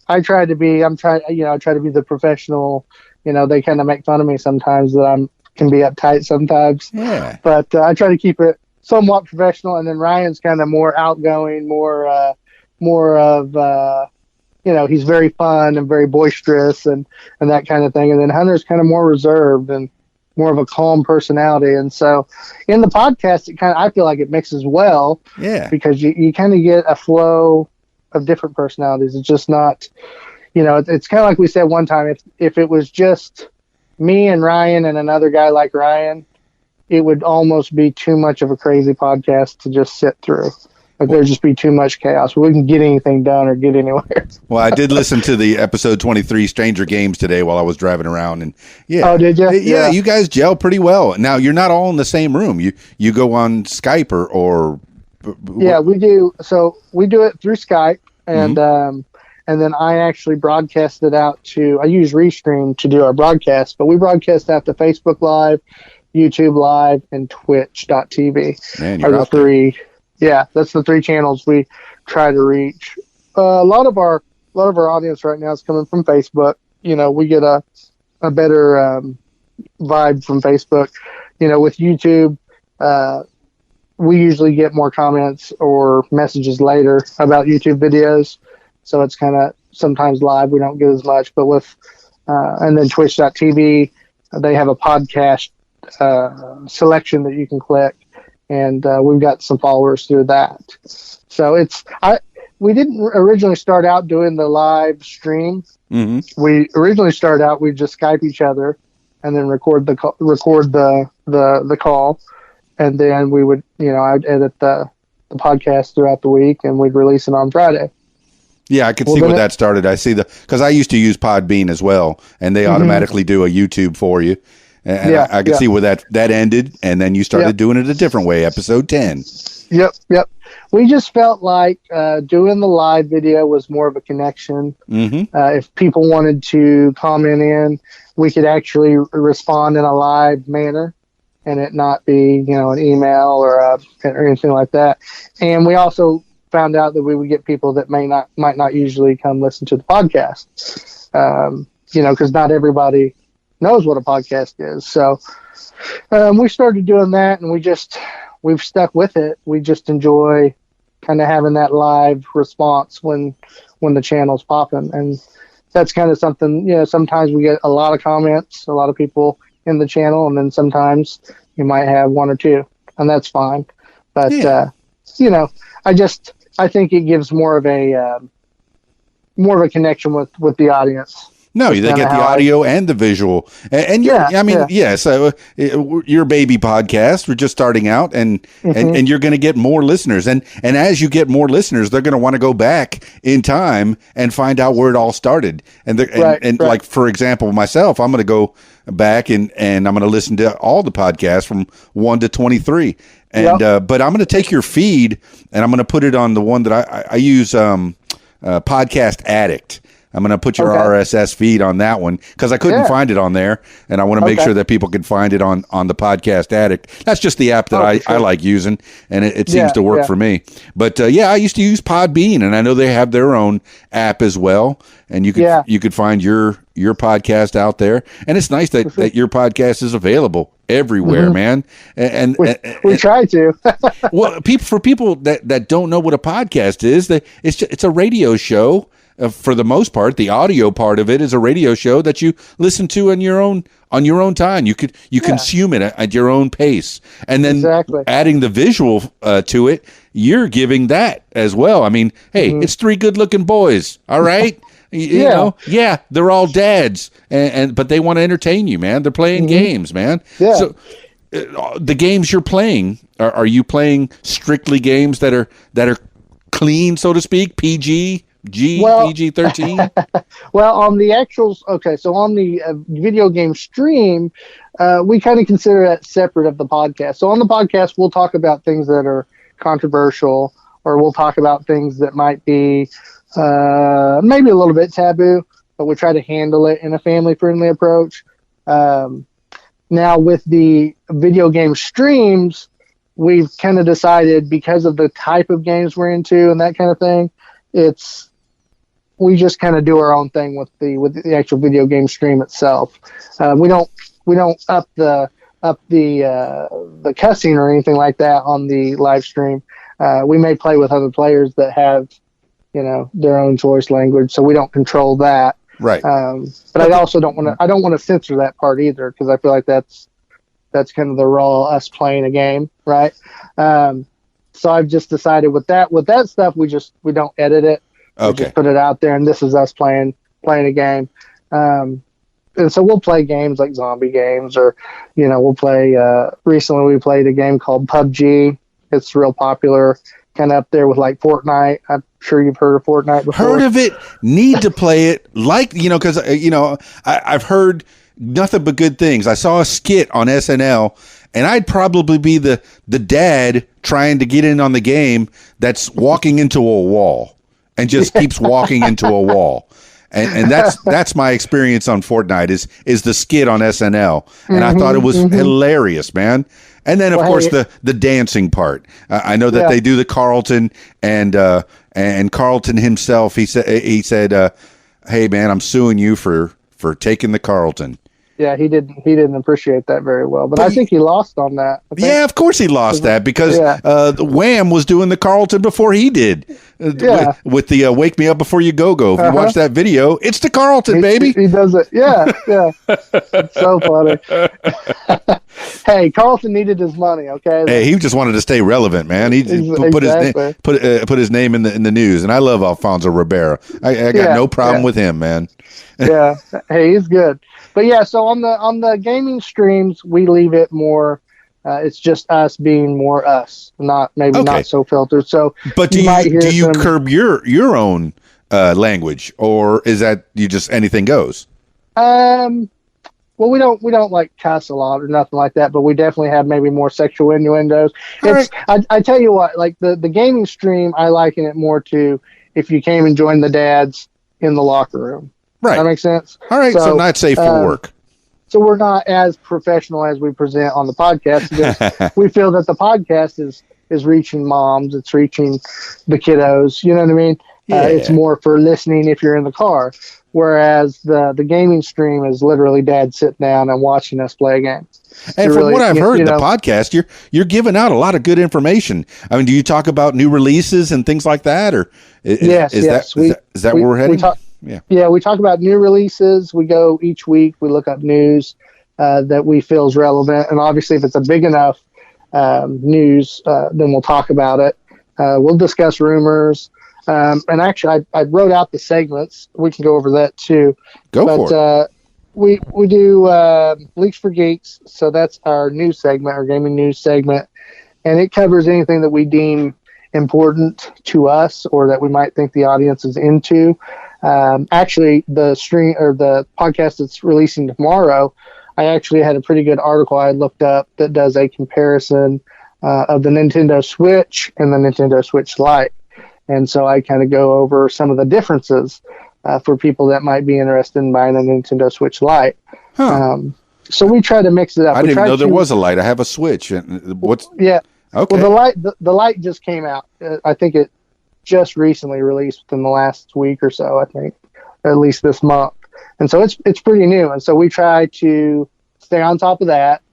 I try to be the professional. They kind of make fun of me sometimes that can be uptight sometimes. Yeah. But I try to keep it somewhat professional, and then Ryan's kind of more outgoing, more of he's very fun and very boisterous and that kind of thing. And then Hunter's kind of more reserved and more of a calm personality. And so in the podcast, I feel like it mixes well. Yeah. Because you kind of get a flow of different personalities. It's just not, it's kind of like we said one time, if it was just me and Ryan and another guy like Ryan, it would almost be too much of a crazy podcast to just sit through. Like there'd just be too much chaos. We wouldn't get anything done or get anywhere. Well, I did listen to the episode 23 Stranger Games today while I was driving around, and Oh, did you? Yeah, you guys gel pretty well. Now you're not all in the same room. You go on Skype or yeah, we do. So we do it through Skype, and then I actually broadcast it out I use Restream to do our broadcast, but we broadcast out to Facebook Live, YouTube Live, and Twitch.tv. Man, you're out three. Yeah, that's the 3 channels we try to reach. A lot of our audience right now is coming from Facebook. We get a better vibe from Facebook. With YouTube, we usually get more comments or messages later about YouTube videos. So it's kind of sometimes live. We don't get as much, but and then Twitch.tv, they have a podcast selection that you can click, and we've got some followers through that. So we didn't originally start out doing the live stream. Mm-hmm. We originally started out, we'd just Skype each other and then record the call, and then we would, I'd edit the podcast throughout the week, and we'd release it on Friday. Yeah, I could see where that started. I see because I used to use Podbean as well, and they automatically do a YouTube for you. And I could see where that ended, and then you started doing it a different way, episode 10. Yep. We just felt like doing the live video was more of a connection. Mm-hmm. If people wanted to comment in, we could actually respond in a live manner, and it not be, an email or anything like that. And we also found out that we would get people that might not usually come listen to the podcast, because not everybody knows what a podcast is. So we started doing that, and we've stuck with it. We just enjoy kind of having that live response when the channel's popping, and that's kind of something. Sometimes we get a lot of comments, a lot of people in the channel, and then sometimes you might have one or two, and that's fine. But I think it gives more of a connection with the audience. No, they get the audio and the visual, and so your baby podcast. We're just starting out, and you're going to get more listeners, and as you get more listeners, they're going to want to go back in time and find out where it all started. And like for example, myself, I'm going to go back and I'm going to listen to all the podcasts from 1 to 23, and but I'm going to take your feed and I'm going to put it on the one that I use, Podcast Addict. I'm going to put your RSS feed on that one because I couldn't find it on there, and I want to make sure that people can find it on the Podcast Addict. That's just the app that I like using, and it seems to work for me. But I used to use Podbean, and I know they have their own app as well, and you could find your podcast out there, and it's nice that your podcast is available everywhere, man. And we try to. Well, for people that don't know what a podcast is, it's a radio show. For the most part, the audio part of it is a radio show that you listen to on your own time. You consume it at your own pace, and then adding the visual to it, you're giving that as well. I mean, hey, it's three good-looking boys, all right. You know, they're all dads, but they want to entertain you, man. They're playing games, man. Yeah. So the games you're playing, are you playing strictly games that are clean, so to speak, PG-13? Well, on the on the video game stream, we kind of consider that separate of the podcast. So on the podcast, we'll talk about things that are controversial, or we'll talk about things that might be maybe a little bit taboo, but we try to handle it in a family-friendly approach. Now, with the video game streams, we've kind of decided, because of the type of games we're into and that kind of thing, we just kind of do our own thing with the actual video game stream itself. We don't up the cussing or anything like that on the live stream. We may play with other players that have, their own choice language, so we don't control that. Right. But I also don't want to censor that part either, because I feel like that's kind of the raw us playing a game, right? So I've just decided with that stuff, we don't edit it. We just put it out there, and this is us playing a game. And so we'll play games like zombie games, or, we'll play, recently we played a game called PUBG. It's real popular, kind of up there with like Fortnite. I'm sure you've heard of Fortnite before. Heard of it, need to play it, because, I've heard nothing but good things. I saw a skit on SNL, and I'd probably be the dad trying to get in on the game that's walking into a wall and just keeps walking into a wall. And that's my experience on Fortnite is the skit on SNL. And I thought it was hilarious, man. And then, of course, the dancing part. I know that they do the Carlton, and Carlton himself, he said, hey, man, I'm suing you for taking the Carlton. Yeah, he didn't appreciate that very well, but I think he lost on that. Yeah, of course he lost that, because the Wham was doing the Carlton before he did. with the "Wake Me Up Before You Go Go." If you watch that video, it's the Carlton, baby. He does it. Yeah. It's so funny. Hey, Carlton needed his money. Okay. Hey, he just wanted to stay relevant, man. He put his name in the news, and I love Alfonso Ribeiro. I got no problem with him, man. Yeah. Hey, he's good. But yeah, so on the gaming streams, we leave it more. It's just us being more us, not so filtered. So, but do you curb your own language, or is that you just anything goes? Well, we don't like cuss a lot or nothing like that, but we definitely have maybe more sexual innuendos. I tell you what, like the gaming stream, I liken it more to if you came and joined the dads in the locker room. Right. That makes sense. All right. So not safe for work. So we're not as professional as we present on the podcast because we feel that the podcast is reaching moms. It's reaching the kiddos. You know what I mean? Yeah. It's more for listening if you're in the car. Whereas the gaming stream is literally dad sitting down and watching us play a game. And from what I've heard, the podcast, you're giving out a lot of good information. I mean, do you talk about new releases and things like that, or is that where we're heading? Yeah, we talk about new releases. We go each week. We look up news that we feel is relevant, and obviously, if it's a big enough news, then we'll talk about it. We'll discuss rumors. And actually, I wrote out the segments. We can go over that too. For it. We do Leaks for Geeks, so that's our news segment, our gaming news segment, and it covers anything that we deem important to us or that we might think the audience is into. Actually, the stream or the podcast that's releasing tomorrow, I actually had a pretty good article I looked up that does a comparison of the Nintendo Switch and the Nintendo Switch Lite. And so I kind of go over some of the differences for people that might be interested in buying a Nintendo Switch Lite. So we try to mix it up. I didn't know there was a Lite. I have a Switch. What's yeah? Okay. Well, the Lite just came out. I think it just recently released within the last week or so. I think, at least this month. And so it's pretty new. And so we try to stay on top of that.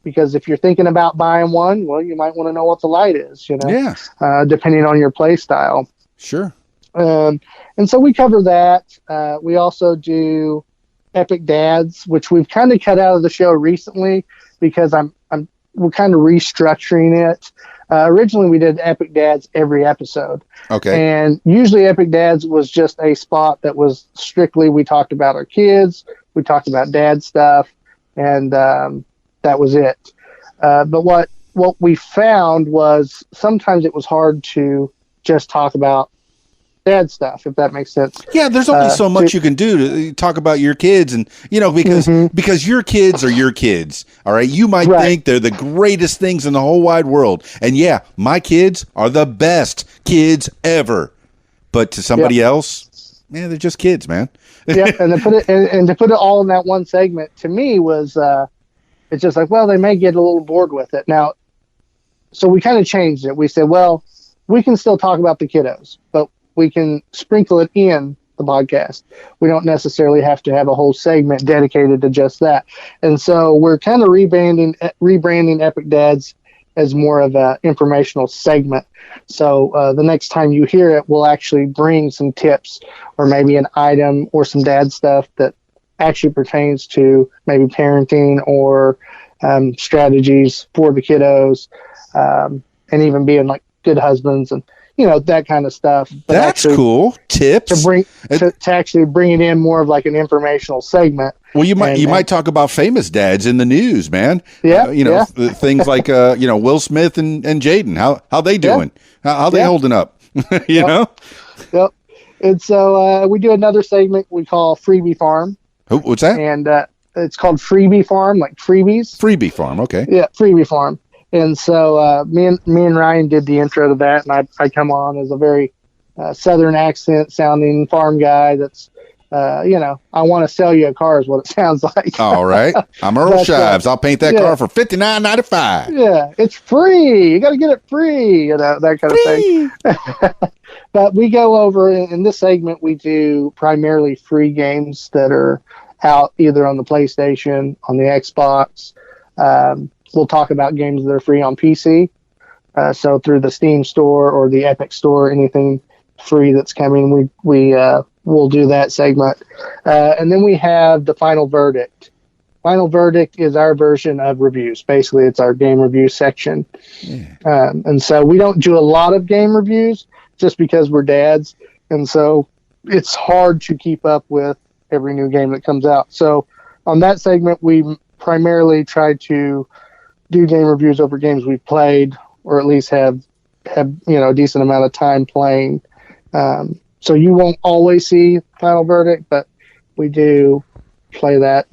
Because if you're thinking about buying one, well, you might want to know what the Lite is, depending on your play style. Sure. And so we cover that. We also do Epic Dads, which we've kind of cut out of the show recently because we're kind of restructuring it. Originally, we did Epic Dads every episode. Okay. And usually Epic Dads was just a spot that was strictly, we talked about our kids, we talked about dad stuff, and that was it. But what we found was sometimes it was hard to just talk about dad stuff, if that makes sense. Yeah, there's only so much you can do to talk about your kids, and because your kids are your kids. All right, you might think they're the greatest things in the whole wide world, and yeah, my kids are the best kids ever. But to somebody else, man, they're just kids, man. Yeah, and to put it all in that one segment to me was. It's just like, well, they may get a little bored with it. Now, so we kind of changed it. We said, well, we can still talk about the kiddos, but we can sprinkle it in the podcast. We don't necessarily have to have a whole segment dedicated to just that. And so we're kind of rebranding Epic Dads as more of an informational segment. So the next time you hear it, we'll actually bring some tips or maybe an item or some dad stuff that actually pertains to maybe parenting or strategies for the kiddos, and even being like good husbands and that kind of stuff. But that's cool. Tips to actually bring it in more of like an informational segment. Well, you might talk about famous dads in the news, man. Yeah, things like Will Smith and Jaden. How they doing? How they holding up? you know. Yep. And so we do another segment we call Freebie Farm. What's that? And it's called Freebie Farm, like freebies. Freebie Farm, okay. Yeah, Freebie Farm. And so me and Ryan did the intro to that, and I come on as a very southern accent sounding farm guy that's, I want to sell you a car is what it sounds like. All right. I'm Earl Shives. I'll paint that car for $59.95. Yeah, it's free. You got to get it free, that kind of thing. But we go over, in this segment, we do primarily free games that are out either on the PlayStation, on the Xbox. We'll talk about games that are free on PC. So through the Steam store or the Epic store, anything free that's coming. We'll do that segment. And then we have the Final Verdict. Final Verdict is our version of reviews. Basically, it's our game review section. Yeah. And so we don't do a lot of game reviews just because we're dads. And so it's hard to keep up with every new game that comes out. So on that segment, we primarily try to do game reviews over games we've played, or at least have a decent amount of time playing. So you won't always see Final Verdict, but we do play that,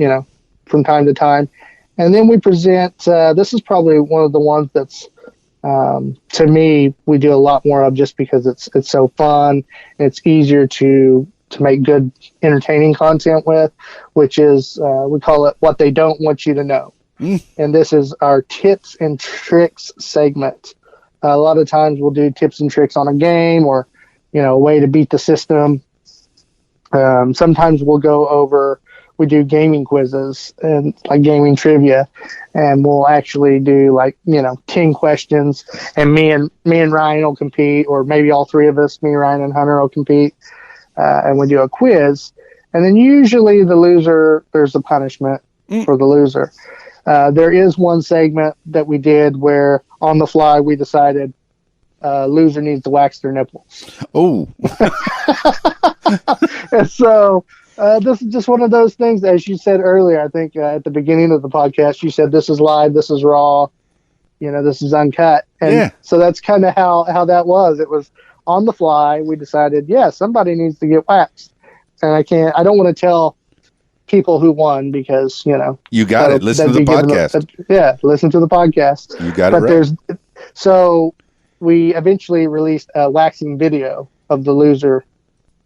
from time to time. And then we present, this is probably one of the ones that's, to me, we do a lot more of just because it's so fun. And it's easier to make good, entertaining content with, which is, we call it What They Don't Want You to Know. And this is our tips and tricks segment. A lot of times we'll do tips and tricks on a game, or, a way to beat the system. Sometimes we do gaming quizzes and like gaming trivia, and we'll actually do 10 questions, and me and Ryan will compete, or maybe all three of us, me, Ryan, and Hunter will compete, and we do a quiz. And then usually there's a punishment for the loser. There is one segment that we did where on the fly we decided loser needs to wax their nipples. Oh. And so this is just one of those things, as you said earlier, I think at the beginning of the podcast, you said this is live, this is raw, this is uncut. And so that's kind of how that was. It was on the fly. We decided, somebody needs to get waxed. And I don't want to tell people who won because, you got it. Listen to the podcast. Listen to the podcast. You got it right. So we eventually released a waxing video of the loser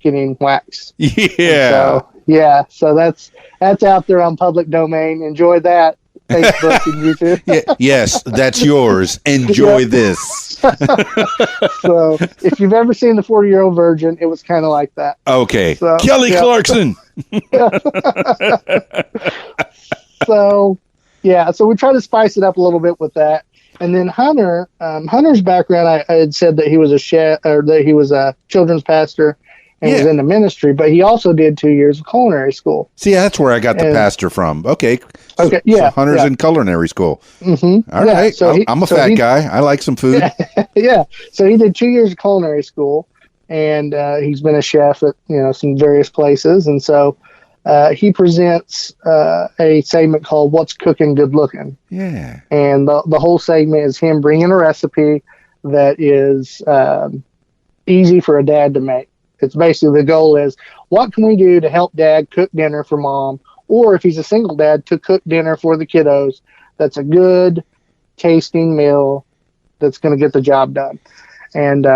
getting waxed. Yeah. So that's out there on public domain. Enjoy that. Facebook and YouTube. Yes, that's yours. Enjoy this. So if you've ever seen the 40-Year-Old Virgin, it was kind of like that. Okay. So, Kelly Clarkson. So we try to spice it up a little bit with that. And then Hunter's background, I had said that he was a chef, or that he was a children's pastor and was in the ministry, but he also did 2 years of culinary school. See, that's where I got the pastor from. Okay. So Hunter's in culinary school. Mm-hmm. All right. So I'm a fat guy. I like some food. Yeah. So he did 2 years of culinary school, and he's been a chef at some various places. And so he presents a segment called What's Cooking Good Looking? Yeah. And the whole segment is him bringing a recipe that is easy for a dad to make. It's basically, the goal is, what can we do to help dad cook dinner for mom? Or if he's a single dad, to cook dinner for the kiddos. That's a good tasting meal that's going to get the job done. And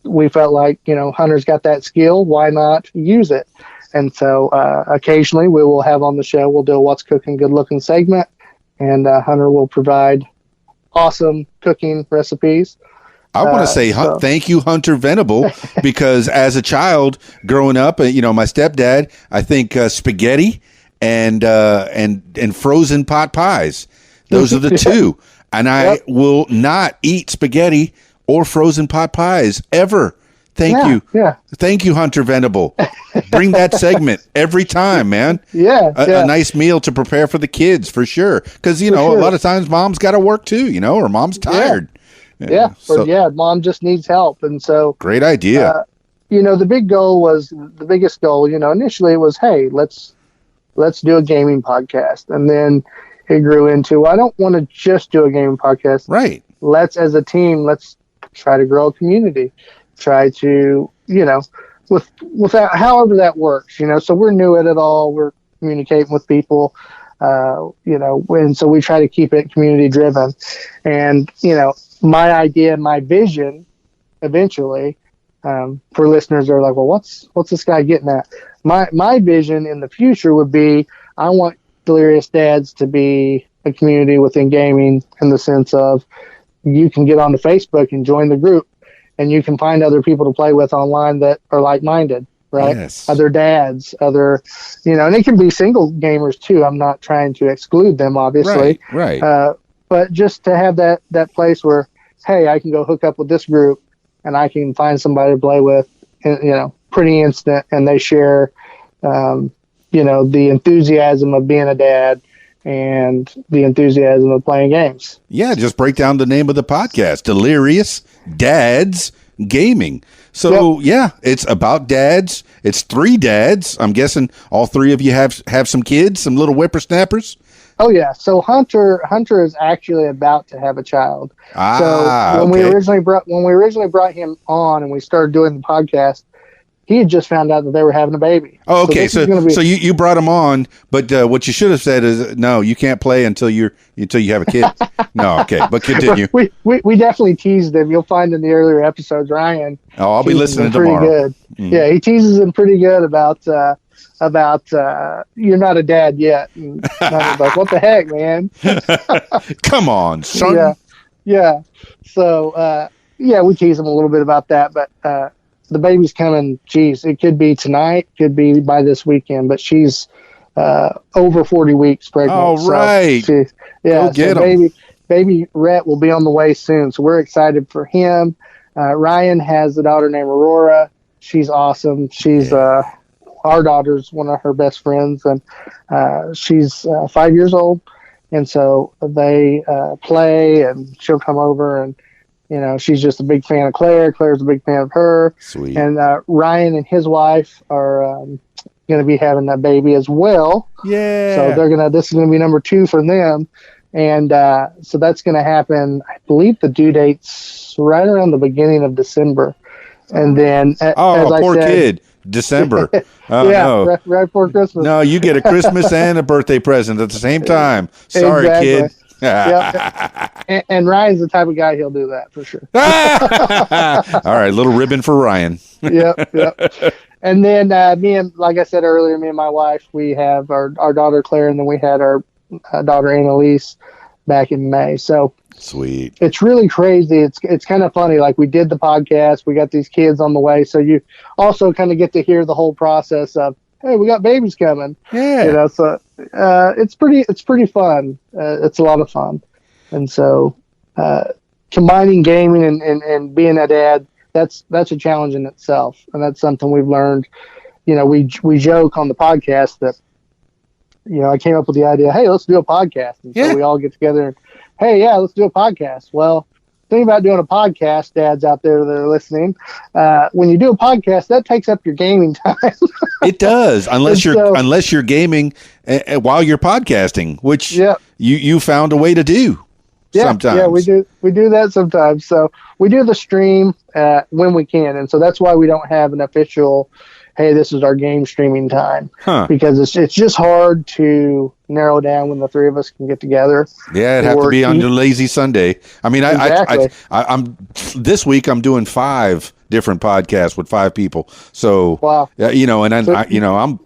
we felt like, Hunter's got that skill. Why not use it? And so occasionally we will have on the show, we'll do a What's Cooking Good Looking segment, and Hunter will provide awesome cooking recipes. I want to say thank you, Hunter Venable, because as a child growing up, my stepdad, I think spaghetti and frozen pot pies. Those are the two. And I will not eat spaghetti or frozen pot pies ever. Thank you. Yeah. Thank you, Hunter Venable. Bring that segment every time, man. A nice meal to prepare for the kids, for sure. Because, a lot of times mom's got to work too, or mom's tired. Mom just needs help. And so great idea. The biggest goal, initially it was, hey, let's do a gaming podcast. And then it grew into, I don't want to just do a gaming podcast. Right. As a team, let's try to grow a community. Try to, without however that works, so we're new at it all. We're communicating with people, and so we try to keep it community driven. And, my idea, my vision eventually, for listeners are like, well, what's this guy getting at? My vision in the future would be, I want Delirious Dads to be a community within gaming, in the sense of, you can get onto Facebook and join the group, and you can find other people to play with online that are like-minded, right? Yes. Other dads, and it can be single gamers too. I'm not trying to exclude them, obviously. Right. But just to have that place where, hey, I can go hook up with this group and I can find somebody to play with pretty instant, and they share, the enthusiasm of being a dad and the enthusiasm of playing games. Yeah, just break down the name of the podcast, Delirious Dads Gaming. So, yeah, it's about dads. It's 3 dads. I'm guessing all 3 of you have some kids, some little whippersnappers. Oh yeah. So Hunter is actually about to have a child. So when we originally brought him on and we started doing the podcast, he had just found out that they were having a baby. Oh, okay. So you brought him on, but what you should have said is, no, you can't play until you have a kid. No, okay, but continue. We definitely teased him. You'll find in the earlier episodes, Ryan. Oh, I'll be listening tomorrow. Pretty good. Yeah, he teases him pretty good about you're not a dad yet. And I was like, what the heck, man? Come on, son. Yeah. So we tease him a little bit about that, but the baby's coming. Geez, it could be tonight, could be by this weekend, but she's over 40 weeks pregnant. Oh, right. So baby Rhett will be on the way soon. So we're excited for him. Ryan has a daughter named Aurora. She's awesome. She's our daughter's one of her best friends, and she's 5 years old. And so they play, and she'll come over, and she's just a big fan of Claire. Claire's a big fan of her. Sweet. And Ryan and his wife are going to be having a baby as well. Yeah. So this is going to be number 2 for them. And so that's going to happen. I believe the due date's right around the beginning of December. And then, as I poor said, kid. December. No. Right before Christmas. No, you get a Christmas and a birthday present at the same time. Sorry, exactly. kid. Yep. And Ryan's the type of guy, he'll do that for sure. All right, little ribbon for Ryan. Yep. And then like I said earlier, me and my wife, we have our daughter Claire, and then we had our daughter Annalise back in May. So sweet. It's really crazy. It's kind of funny. Like, we did the podcast, we got these kids on the way, so you also kind of get to hear the whole process of, hey, we got babies coming. Yeah. So it's pretty fun. It's a lot of fun. And so combining gaming and being a dad, that's a challenge in itself. And that's something we've learned. We joke on the podcast that, I came up with the idea, hey, let's do a podcast. And so we all get together and, hey, yeah, let's do a podcast. Well, the thing about doing a podcast, dads out there that are listening, when you do a podcast, that takes up your gaming time. It does, unless you're gaming while you're podcasting, which you found a way to do. Sometimes. Yeah, we do that sometimes. So we do the stream when we can, and so that's why we don't have an official, hey, this is our game streaming time, because it's just hard to narrow down when the 3 of us can get together. Yeah, it'd have to be on your lazy Sunday. I mean, exactly. I'm this week I'm doing 5 different podcasts with 5 people. So wow, I'm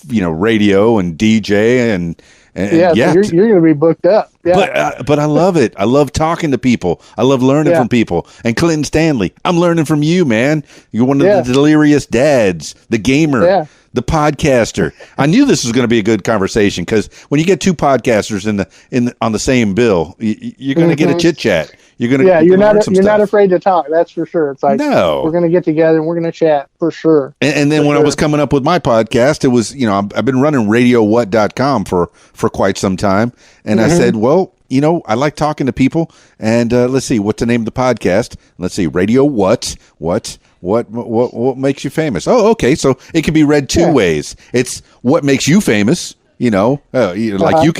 radio and DJ and so you're going to be booked up. Yeah. But I love it. I love talking to people. I love learning from people. And Clinton Stanley, I'm learning from you, man. You're one of the delirious dads, the gamer, the podcaster. I knew this was going to be a good conversation, because when you get 2 podcasters on the same bill, you're going to get a chit chat. You're not afraid to talk. That's for sure. It's like, we're going to get together and we're going to chat for sure. And then when I was coming up with my podcast, it was, I've been running radiowhat.com for quite some time. And I said, well, I like talking to people, and let's see, what's the name of the podcast? Let's see, Radio What makes you famous? Oh, okay. So it can be read 2 ways. It's what makes you famous, like you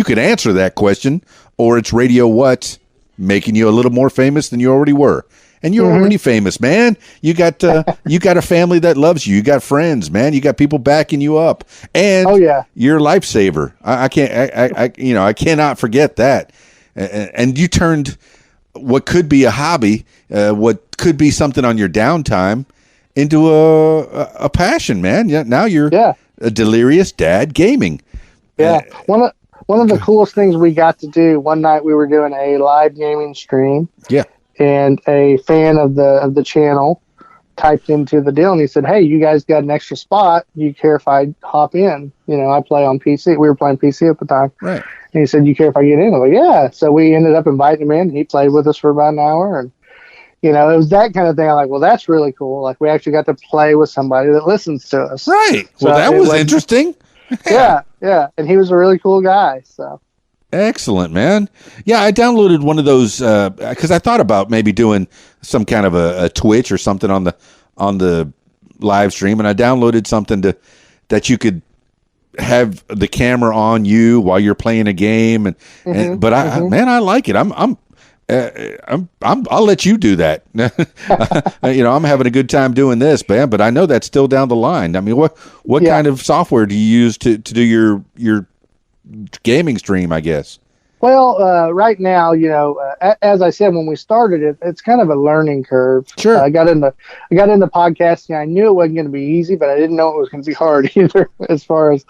can answer that question, or it's Radio What making you a little more famous than you already were. And you're already famous, man. You got a family that loves you. You got friends, man. You got people backing you up, and you're a lifesaver. I cannot forget that. And you turned what could be a hobby, what could be something on your downtime, into a passion, man. Yeah, now you're a delirious dad gaming. Yeah, one of the coolest things we got to do one night, we were doing a live gaming stream. Yeah. And a fan of the channel typed into the deal, and he said, hey, you guys got an extra spot. Do you care if I hop in? I play on PC. We were playing PC at the time. Right. And he said, you care if I get in? I was like, yeah. So we ended up inviting him in. He played with us for about an hour, and, it was that kind of thing. I'm like, well, that's really cool. Like, we actually got to play with somebody that listens to us. Right. So Well, that was interesting. Yeah. And he was a really cool guy. So. Excellent, man. Yeah, I downloaded one of those because I thought about maybe doing some kind of a Twitch or something on the live stream, and I downloaded something that you could have the camera on you while you're playing a game, but I like it. I'll let you do that. I'm having a good time doing this, man. But I know that's still down the line. I mean, what kind of software do you use to do your gaming stream, I guess? Well, right now, as I said when we started it, it's kind of a learning curve. Sure. I got into podcasting. I knew it wasn't going to be easy, but I didn't know it was going to be hard either. As far as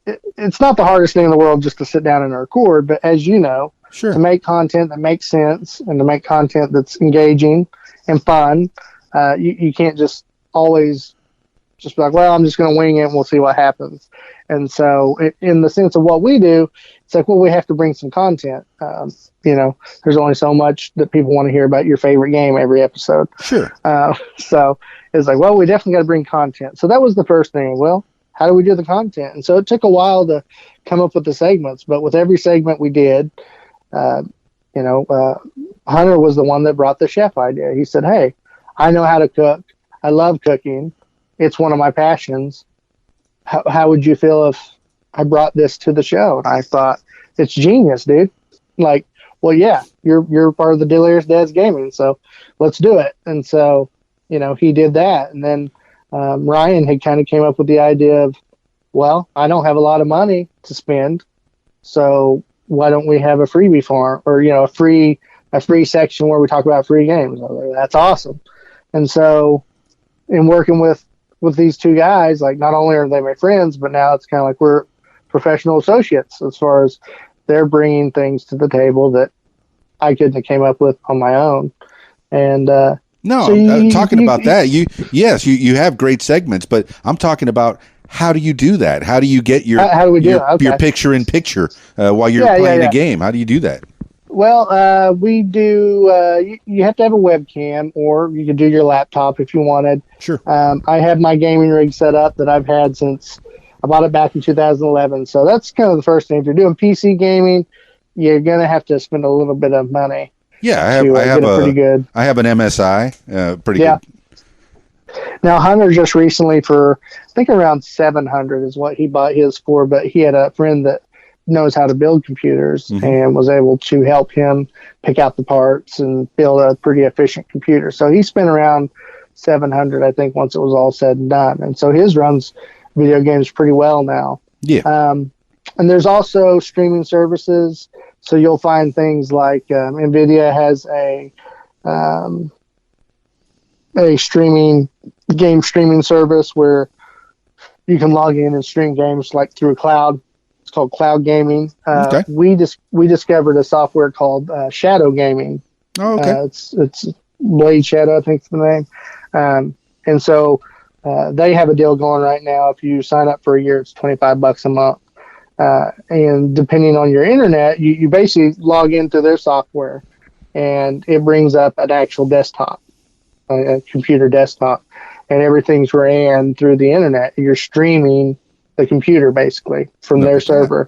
it's not the hardest thing in the world just to sit down and record, but as you know, sure, to make content that makes sense and to make content that's engaging and fun, you can't just always just be like, well, I'm just going to wing it and we'll see what happens. And so in the sense of what we do, it's like, well, we have to bring some content. There's only so much that people want to hear about your favorite game every episode. Sure. So it's like, well, we definitely got to bring content. So that was the first thing. Well, how do we do the content? And so it took a while to come up with the segments, but with every segment we did, Hunter was the one that brought the chef idea. He said, hey, I know how to cook. I love cooking. It's one of my passions. How would you feel if I brought this to the show? And I thought, it's genius, dude. Like, well, yeah, you're part of the Delirious Dads Gaming, so let's do it. And so, he did that. And then Ryan had kind of came up with the idea of, well, I don't have a lot of money to spend, so why don't we have a freebie farm or, a free section where we talk about free games? I was like, that's awesome. And so in working with these two guys, like, not only are they my friends, but now it's kind of like we're professional associates as far as they're bringing things to the table that I couldn't have came up with on my own. And no, so talking about that, you have great segments, but I'm talking about how do you do that? How do you get your your picture in picture while you're playing a game? How do you do that? Well, we do. You have to have a webcam, or you could do your laptop if you wanted. Sure. I have my gaming rig set up that I've had since I bought it back in 2011. So that's kind of the first thing. If you're doing PC gaming, you're gonna have to spend a little bit of money. Yeah, I have an MSI, pretty good. Now Hunter just recently, for I think around $700 is what he bought his for, but he had a friend that knows how to build computers and was able to help him pick out the parts and build a pretty efficient computer. So he spent around $700, I think, once it was all said and done. And so his runs video games pretty well now. Yeah. And there's also streaming services. So you'll find things like NVIDIA has a game streaming service where you can log in and stream games like through a cloud. It's called cloud gaming. Okay. We discovered a software called Shadow Gaming. Oh, okay. It's Blade Shadow, I think is the name. And so they have a deal going right now. If you sign up for a year, it's $25 a month. And depending on your internet, you basically log into their software, and it brings up an actual desktop, a computer desktop, and everything's ran through the internet. You're streaming the computer basically from their server.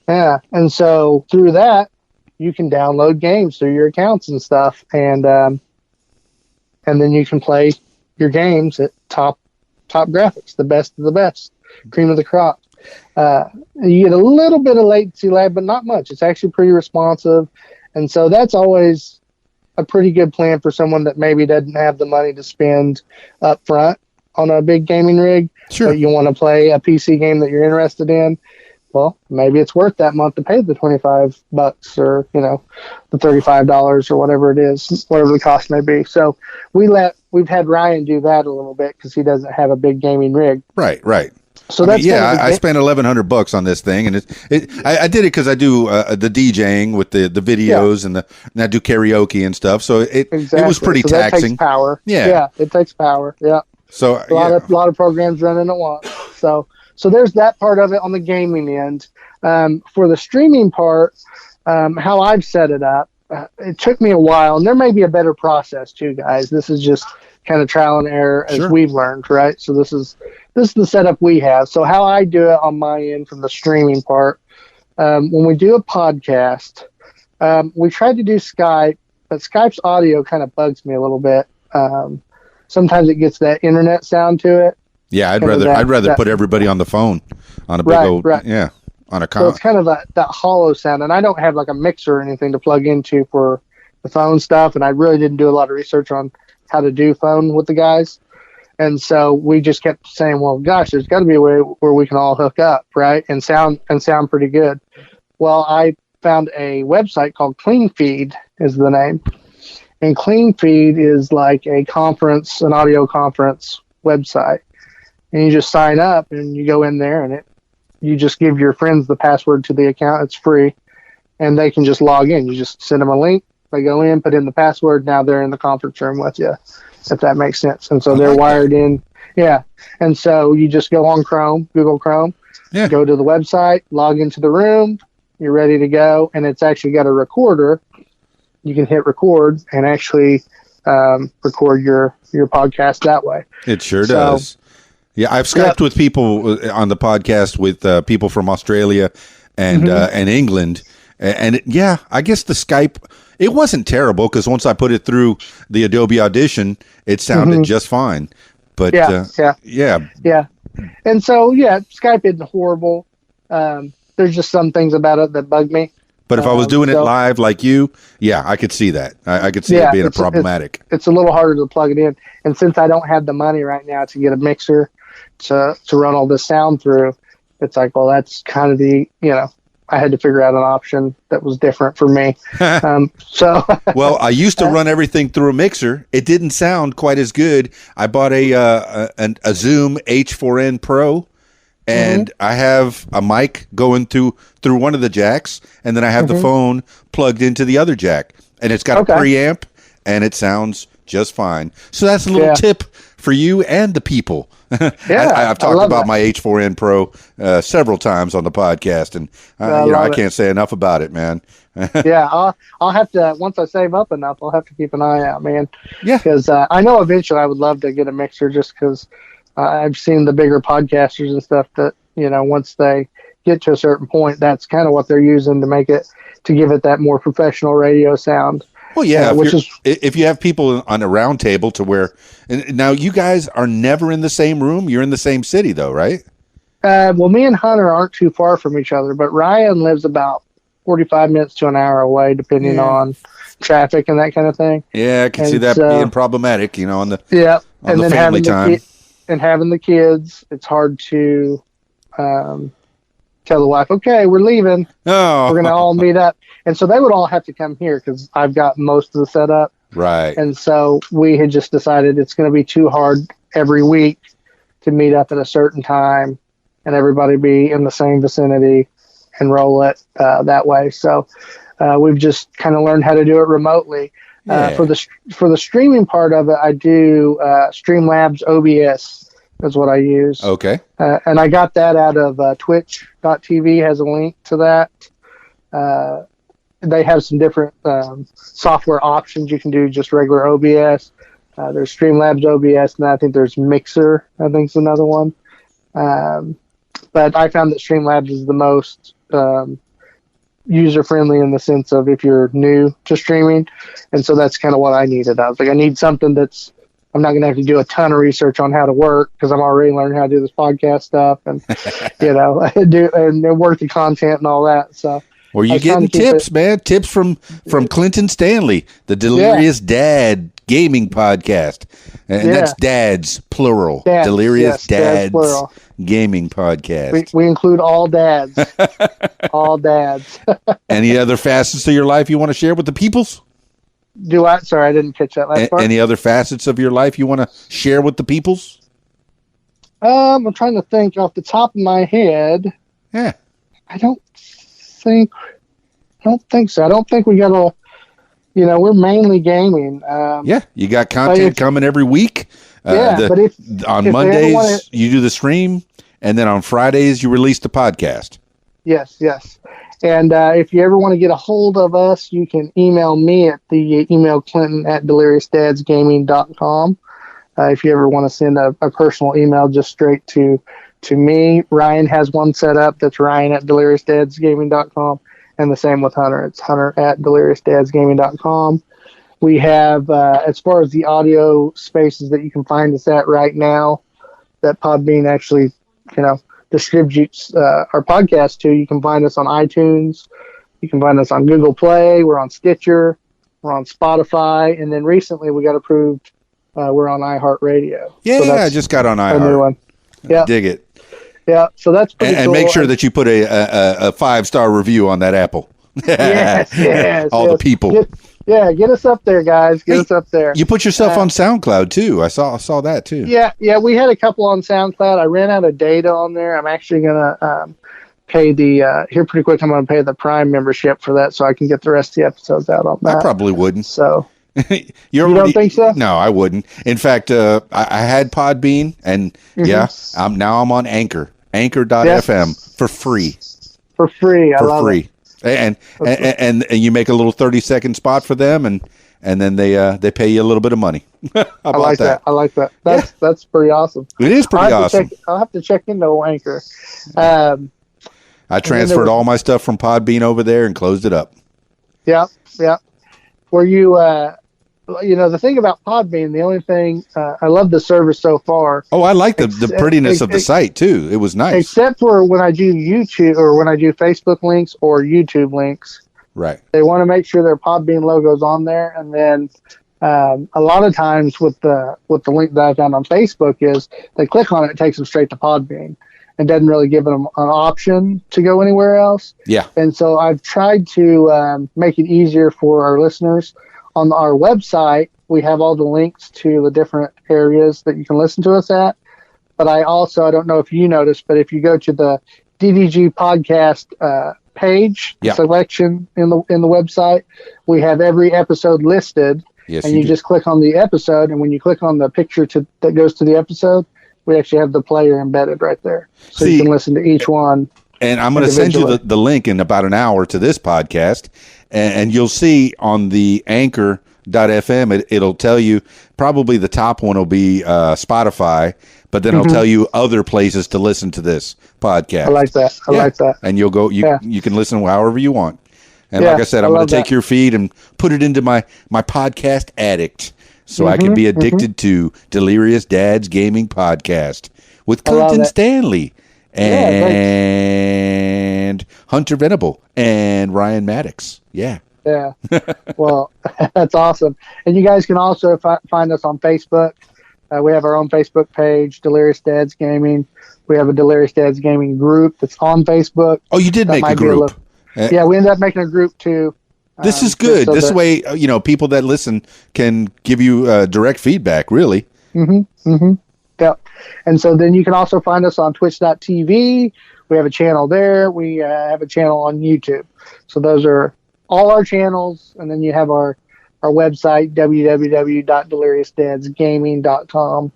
Yeah. And so through that, you can download games through your accounts and stuff. And then you can play your games at top graphics, the best of the best, cream of the crop. You get a little bit of latency lag, but not much. It's actually pretty responsive. And so that's always a pretty good plan for someone that maybe doesn't have the money to spend up front on a big gaming rig. Sure. But you want to play a PC game that you're interested in. Well, maybe it's worth that month to pay the $25 or, the $35 or whatever it is, whatever the cost may be. So we've had Ryan do that a little bit because he doesn't have a big gaming rig. Right. So I spent $1,100 on this thing, and I did it because I do the DJing with the videos and I do karaoke and stuff. So it was pretty taxing. That takes power. Yeah, it takes power. Yeah. So a lot of programs running at once. So there's that part of it on the gaming end. For the streaming part, how I've set it up, it took me a while, and there may be a better process too, guys. This is just kind of trial and error as we've learned, right? So this is the setup we have. So how I do it on my end from the streaming part, when we do a podcast, we try to do Skype, but Skype's audio kind of bugs me a little bit. Sometimes it gets that internet sound to it. Yeah, I'd rather put everybody on the phone on a big old on a so it's kind of that hollow sound, and I don't have like a mixer or anything to plug into for the phone stuff, and I really didn't do a lot of research on how to do phone with the guys, and so we just kept saying, well, gosh, there's got to be a way where we can all hook up, right, and sound pretty good. Well, I found a website called CleanFeed is the name, and CleanFeed is like an audio conference website, and you just sign up and you go in there and you just give your friends the password to the account. It's free, and they can just log in. You just send them a link. They go in, put in the password. Now they're in the conference room with you, if that makes sense. And so they're wired in. Yeah. And so you just go on Google Chrome, go to the website, log into the room. You're ready to go. And it's actually got a recorder. You can hit record and actually record your podcast that way. It sure does. Yeah, I've Skyped with people on the podcast with people from Australia and England. And I guess the Skype, it wasn't terrible because once I put it through the Adobe Audition, it sounded just fine. But And so, Skype isn't horrible. There's just some things about it that bug me. But if I was doing it live like you, I could see that. I could see it being problematic. It's a little harder to plug it in. And since I don't have the money right now to get a mixer to run all this sound through, it's like, well, that's kind of I had to figure out an option that was different for me. Well, I used to run everything through a mixer. It didn't sound quite as good. I bought a Zoom H4n Pro, and I have a mic going through one of the jacks, and then I have the phone plugged into the other jack, and it's got a preamp, and it sounds just fine. So that's a little tip for you and the people. I've talked about my H4n Pro several times on the podcast, and I can't say enough about it, man. I'll have to, once I save up enough, I'll have to keep an eye out, man. Yeah, because I know eventually I would love to get a mixer, just because I've seen the bigger podcasters and stuff that once they get to a certain point, that's kind of what they're using to give it that more professional radio sound. Well, yeah, if you have people on a round table to where, and now you guys are never in the same room. You're in the same city, though, right? Well, me and Hunter aren't too far from each other, but Ryan lives about 45 minutes to an hour away, depending on traffic and that kind of thing. Yeah, I can see that being problematic, on the and the then family time. Having the kids, it's hard to tell the wife, okay, we're leaving. Oh. We're going to all meet up. And so they would all have to come here because I've got most of the setup. Right. And so we had just decided it's going to be too hard every week to meet up at a certain time and everybody be in the same vicinity and roll it that way. So we've just kind of learned how to do it remotely. For the streaming part of it, I do Streamlabs OBS is what I use. Okay. And I got that out of twitch.tv has a link to that. They have some different software options. You can do just regular OBS. There's Streamlabs OBS, and I think there's Mixer, I think is another one. But I found that Streamlabs is the most user-friendly in the sense of if you're new to streaming. And so that's kind of what I needed. I was like, I need something I'm not going to have to do a ton of research on how to work because I'm already learning how to do this podcast stuff and, and work the content and all that. So. Well, you're getting tips, man. Tips from Clinton Stanley, the Delirious Dad gaming podcast. And that's dads, plural. Delirious Dads plural. Gaming podcast. We include all dads. All dads. Any other facets of your life you want to share with the peoples? Sorry, I didn't catch that last part. Any other facets of your life you want to share with the peoples? I'm trying to think off the top of my head. Yeah. I don't think so. I don't think we got we're mainly gaming. You got content coming every week. But on Mondays you do the stream, and then on Fridays you release the podcast. Yes. And if you ever want to get a hold of us, you can email me at the email Clinton at deliriousdadsgaming.com. If you ever want to send a personal email just straight to me, Ryan has one set up. That's Ryan at deliriousdadsgaming.com. And the same with Hunter. It's Hunter at deliriousdadsgaming.com. We have, as far as the audio spaces that you can find us at right now, that Podbean actually, distributes our podcast to, you can find us on iTunes. You can find us on Google Play. We're on Stitcher. We're on Spotify. And then recently we got approved. We're on iHeartRadio. Yeah, so I just got on a new iHeart. one. Yeah. Dig it. Yeah, so that's pretty And cool. make sure that you put a 5-star review on that Apple. Yes. All the people. Get us up there, guys. Get us up there. You put yourself on SoundCloud too. I saw that too. Yeah, we had a couple on SoundCloud. I ran out of data on there. I'm actually gonna pay the here pretty quick. I'm gonna pay the Prime membership for that, so I can get the rest of the episodes out on that. I probably wouldn't. So you don't think so? No, I wouldn't. In fact, I had Podbean, and I'm on Anchor.fm for free. For free, I love it. And you make a little 30-second spot for them, and then they pay you a little bit of money. I like that. That's pretty awesome. It is pretty awesome. I'll have to check into Anchor. I transferred all my stuff from Podbean over there and closed it up. Yeah. Were you? The thing about Podbean, the only thing I love the service so far. Oh, I like the prettiness of the site too. It was nice. Except for when I do YouTube or when I do Facebook links or YouTube links. Right. They want to make sure their Podbean logo's on there, and then a lot of times with the link that I found on Facebook is they click on it, it takes them straight to Podbean, and doesn't really give them an option to go anywhere else. Yeah. And so I've tried to make it easier for our listeners. On our website, we have all the links to the different areas that you can listen to us at. But I don't know if you noticed, but if you go to the DDG podcast page selection in the website, we have every episode listed. Yes, and you just click on the episode, and when you click on the picture that goes to the episode, we actually have the player embedded right there. So you can listen to each one. And I'm going to send you the link in about an hour to this podcast, and you'll see on the Anchor.fm, it'll tell you, probably the top one will be Spotify, but then it'll tell you other places to listen to this podcast. I like that. I like that. And you'll go, you can listen however you want. And like I said, I'm going to take your feed and put it into my podcast addict, so I can be addicted to Delirious Dad's Gaming Podcast with Clinton Stanley and Hunter Venable and Ryan Maddox. Yeah. Well, that's awesome. And you guys can also find us on Facebook. We have our own Facebook page, Delirious Dads Gaming. We have a Delirious Dads Gaming group that's on Facebook. Oh, you did make a group. Yeah, we ended up making a group too. This is good. So this way, people that listen can give you direct feedback, really. Yep. And so then you can also find us on twitch.tv. We have a channel there. We have a channel on YouTube. So those are all our channels. And then you have our website, www.deliriousdadsgaming.com,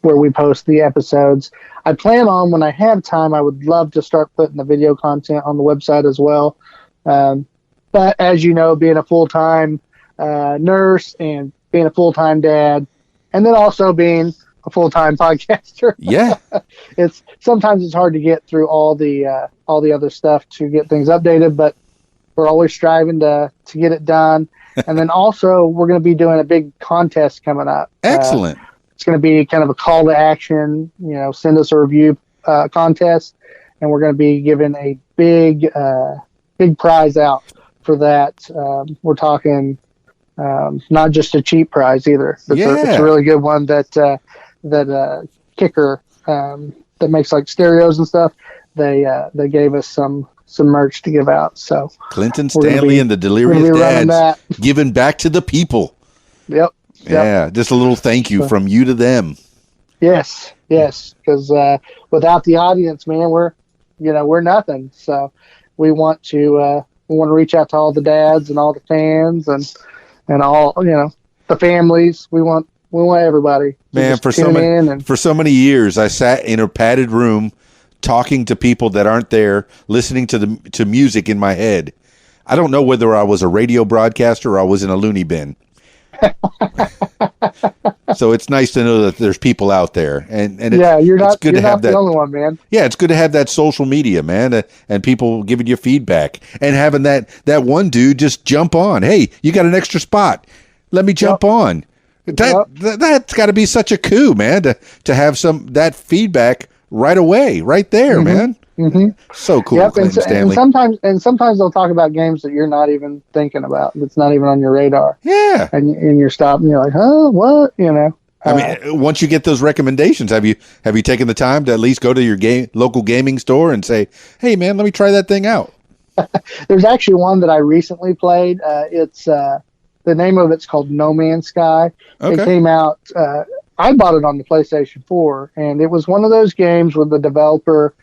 where we post the episodes. I plan on, when I have time, I would love to start putting the video content on the website as well. But as you know, being a full-time nurse and being a full-time dad, and then also being a full-time podcaster. Yeah. Sometimes it's hard to get through all the other stuff to get things updated, but we're always striving to get it done. And then also we're going to be doing a big contest coming up. Excellent. It's going to be kind of a call to action, send us a review contest, and we're going to be giving a big prize out for that. We're talking not just a cheap prize either. It's a really good one that Kicker that makes like stereos and stuff. They gave us some merch to give out. So Clinton Stanley and the Delirious Dads giving back to the people. Yep. Yeah, just a little thank you from you to them. Yes, because without the audience, man, we're nothing. So we want to reach out to all the dads and all the fans and all the families. We want everybody. Man, for so many years, I sat in a padded room talking to people that aren't there, listening to music in my head. I don't know whether I was a radio broadcaster or I was in a loony bin. So it's nice to know that there's people out there, and you're not the only one, man. Yeah, it's good to have that social media, man, and people giving you feedback, and having that one dude just jump on. Hey, you got an extra spot? Let me jump on. That's got to be such a coup, man, to have that feedback right away, right there, man. Mm-hmm. So cool, Clinton Stanley. And sometimes they'll talk about games that you're not even thinking about. It's not even on your radar. Yeah. And you're stopping. You're like, huh, what? I mean, once you get those recommendations, have you taken the time to at least go to your local gaming store and say, hey, man, let me try that thing out? There's actually one that I recently played. It's the name of it's called No Man's Sky. Okay. It came out. I bought it on the PlayStation 4, and it was one of those games with the developer.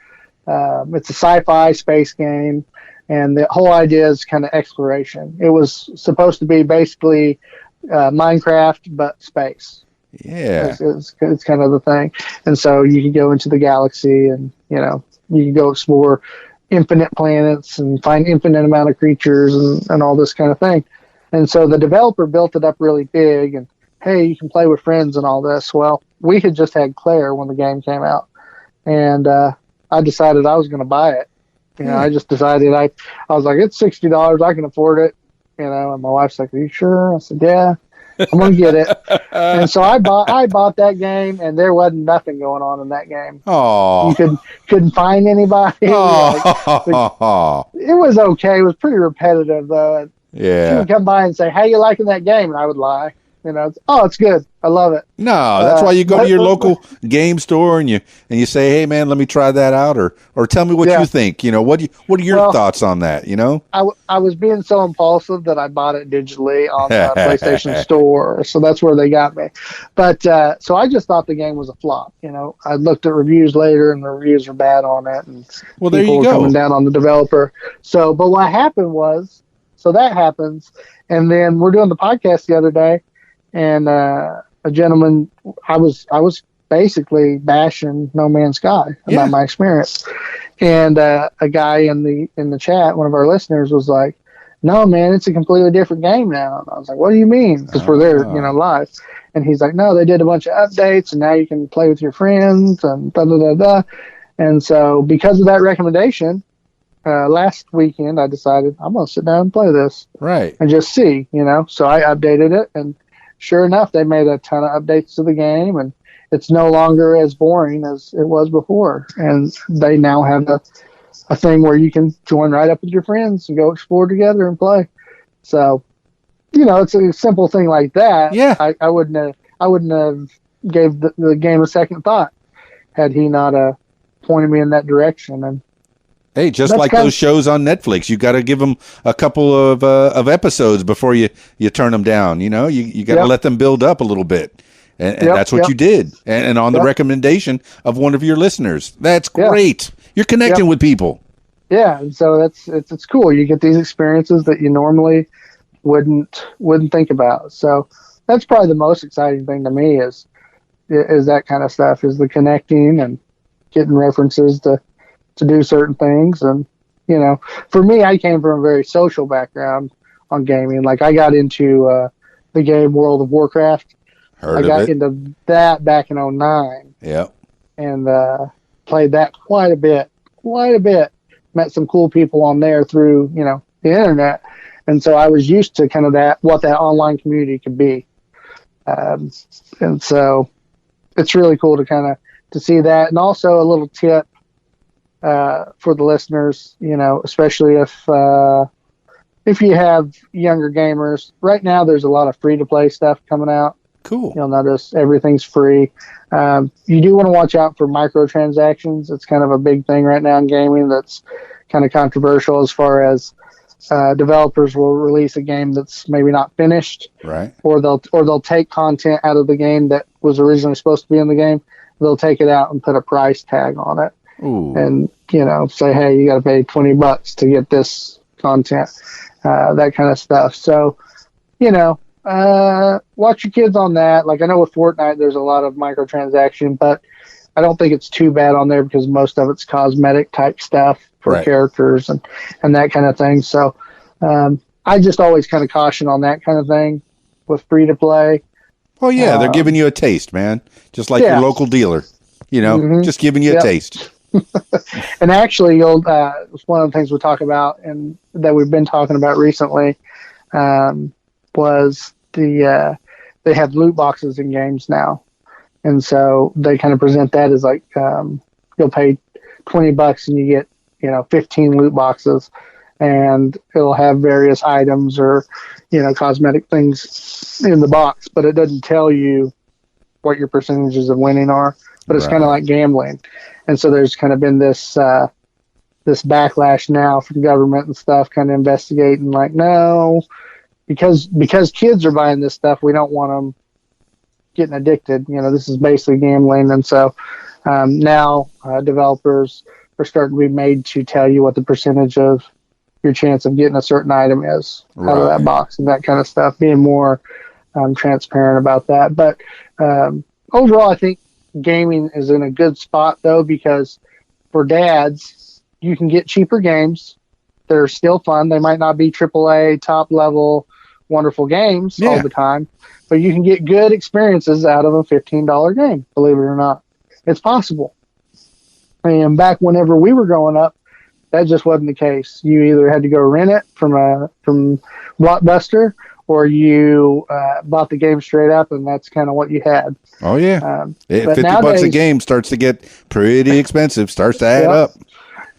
It's a sci-fi space game, and the whole idea is kind of exploration. It was supposed to be basically Minecraft, but space. Yeah. It's kind of the thing. And so you can go into the galaxy and, you can go explore infinite planets and find infinite amount of creatures and all this kind of thing. And so the developer built it up really big, and, hey, you can play with friends and all this. Well, we had just had Claire when the game came out, and I decided I was going to buy it. I just decided I was like, it's $60. I can afford it. And my wife's like, are you sure? I said, yeah, I'm going to get it. And so I bought that game, and there wasn't nothing going on in that game. Oh, you couldn't find anybody. It was okay. It was pretty repetitive though. Yeah. She would come by and say, how you liking that game? And I would lie. It's good. I love it. No, that's why you go to your local game store and you say, hey man, let me try that out, or tell me what you think. What are your thoughts on that? I was being so impulsive that I bought it digitally on the PlayStation Store, so that's where they got me. But so I just thought the game was a flop. I looked at reviews later, and the reviews were bad on it, and there you go, coming down on the developer. So, but what happened was, so that happens, and then we're doing the podcast the other day. And a gentleman, I was basically bashing No Man's Sky about my experience, and a guy in the chat, one of our listeners, was like, "No, man, it's a completely different game now." And I was like, "What do you mean?" Because we're there, live. And he's like, "No, they did a bunch of updates, and now you can play with your friends and da da da da." And so, because of that recommendation, last weekend I decided I'm gonna sit down and play this, right, and just see, So I updated it, and sure enough, they made a ton of updates to the game, and it's no longer as boring as it was before. And they now have a thing where you can join right up with your friends and go explore together and play. So, it's a simple thing like that. Yeah, I wouldn't have gave the game a second thought had he not pointed me in that direction. And hey, just like those shows on Netflix, you got to give them a couple of episodes before you turn them down. You got to let them build up a little bit, and that's what you did. And on the recommendation of one of your listeners, that's great. You're connecting with people. Yeah, and so it's cool. You get these experiences that you normally wouldn't think about. So that's probably the most exciting thing to me is that kind of stuff, is the connecting and getting references to do certain things. And for me, I came from a very social background on gaming. Like, I got into the game World of Warcraft. I got into that back in 2009. Yeah. And played that quite a bit. Met some cool people on there through the internet, and so I was used to kind of what that online community could be. And so it's really cool to see that. And also a little tip for the listeners, especially if you have younger gamers. Right now, there's a lot of free-to-play stuff coming out. Cool. You'll notice everything's free. You do want to watch out for microtransactions. It's kind of a big thing right now in gaming that's kind of controversial, as far as developers will release a game that's maybe not finished, right? Or they'll take content out of the game that was originally supposed to be in the game. They'll take it out and put a price tag on it. Ooh. And say, hey, you got to pay $20 to get this content, that kind of stuff. So, watch your kids on that. Like, I know with Fortnite, there's a lot of microtransaction, but I don't think it's too bad on there because most of it's cosmetic type stuff for Right. characters and that kind of thing. So I just always kind of caution on that kind of thing with free to play. Well, yeah, they're giving you a taste, man. Just like yeah. your local dealer, just giving you a Yep. taste. And actually, it's one of the things we talk about and that we've been talking about recently was they have loot boxes in games now. And so they kind of present that as like you'll pay $20 and you get 15 loot boxes, and it'll have various items or cosmetic things in the box, but it doesn't tell you what your percentages of winning are. But it's kind of like gambling, and so there's kind of been this this backlash now from government and stuff, kind of investigating like, no, because kids are buying this stuff, we don't want them getting addicted. This is basically gambling. And so now developers are starting to be made to tell you what the percentage of your chance of getting a certain item is out of that box and that kind of stuff, being more transparent about that. But overall, I think gaming is in a good spot, though, because for dads, you can get cheaper games that are still fun. They might not be AAA, top level, wonderful games all the time, but you can get good experiences out of a $15 game, believe it or not. It's possible. And back whenever we were growing up, that just wasn't the case. You either had to go rent it from Blockbuster, or you bought the game straight up, and that's kind of what you had. Oh, yeah. $50 nowadays, a game starts to get pretty expensive, starts to add up.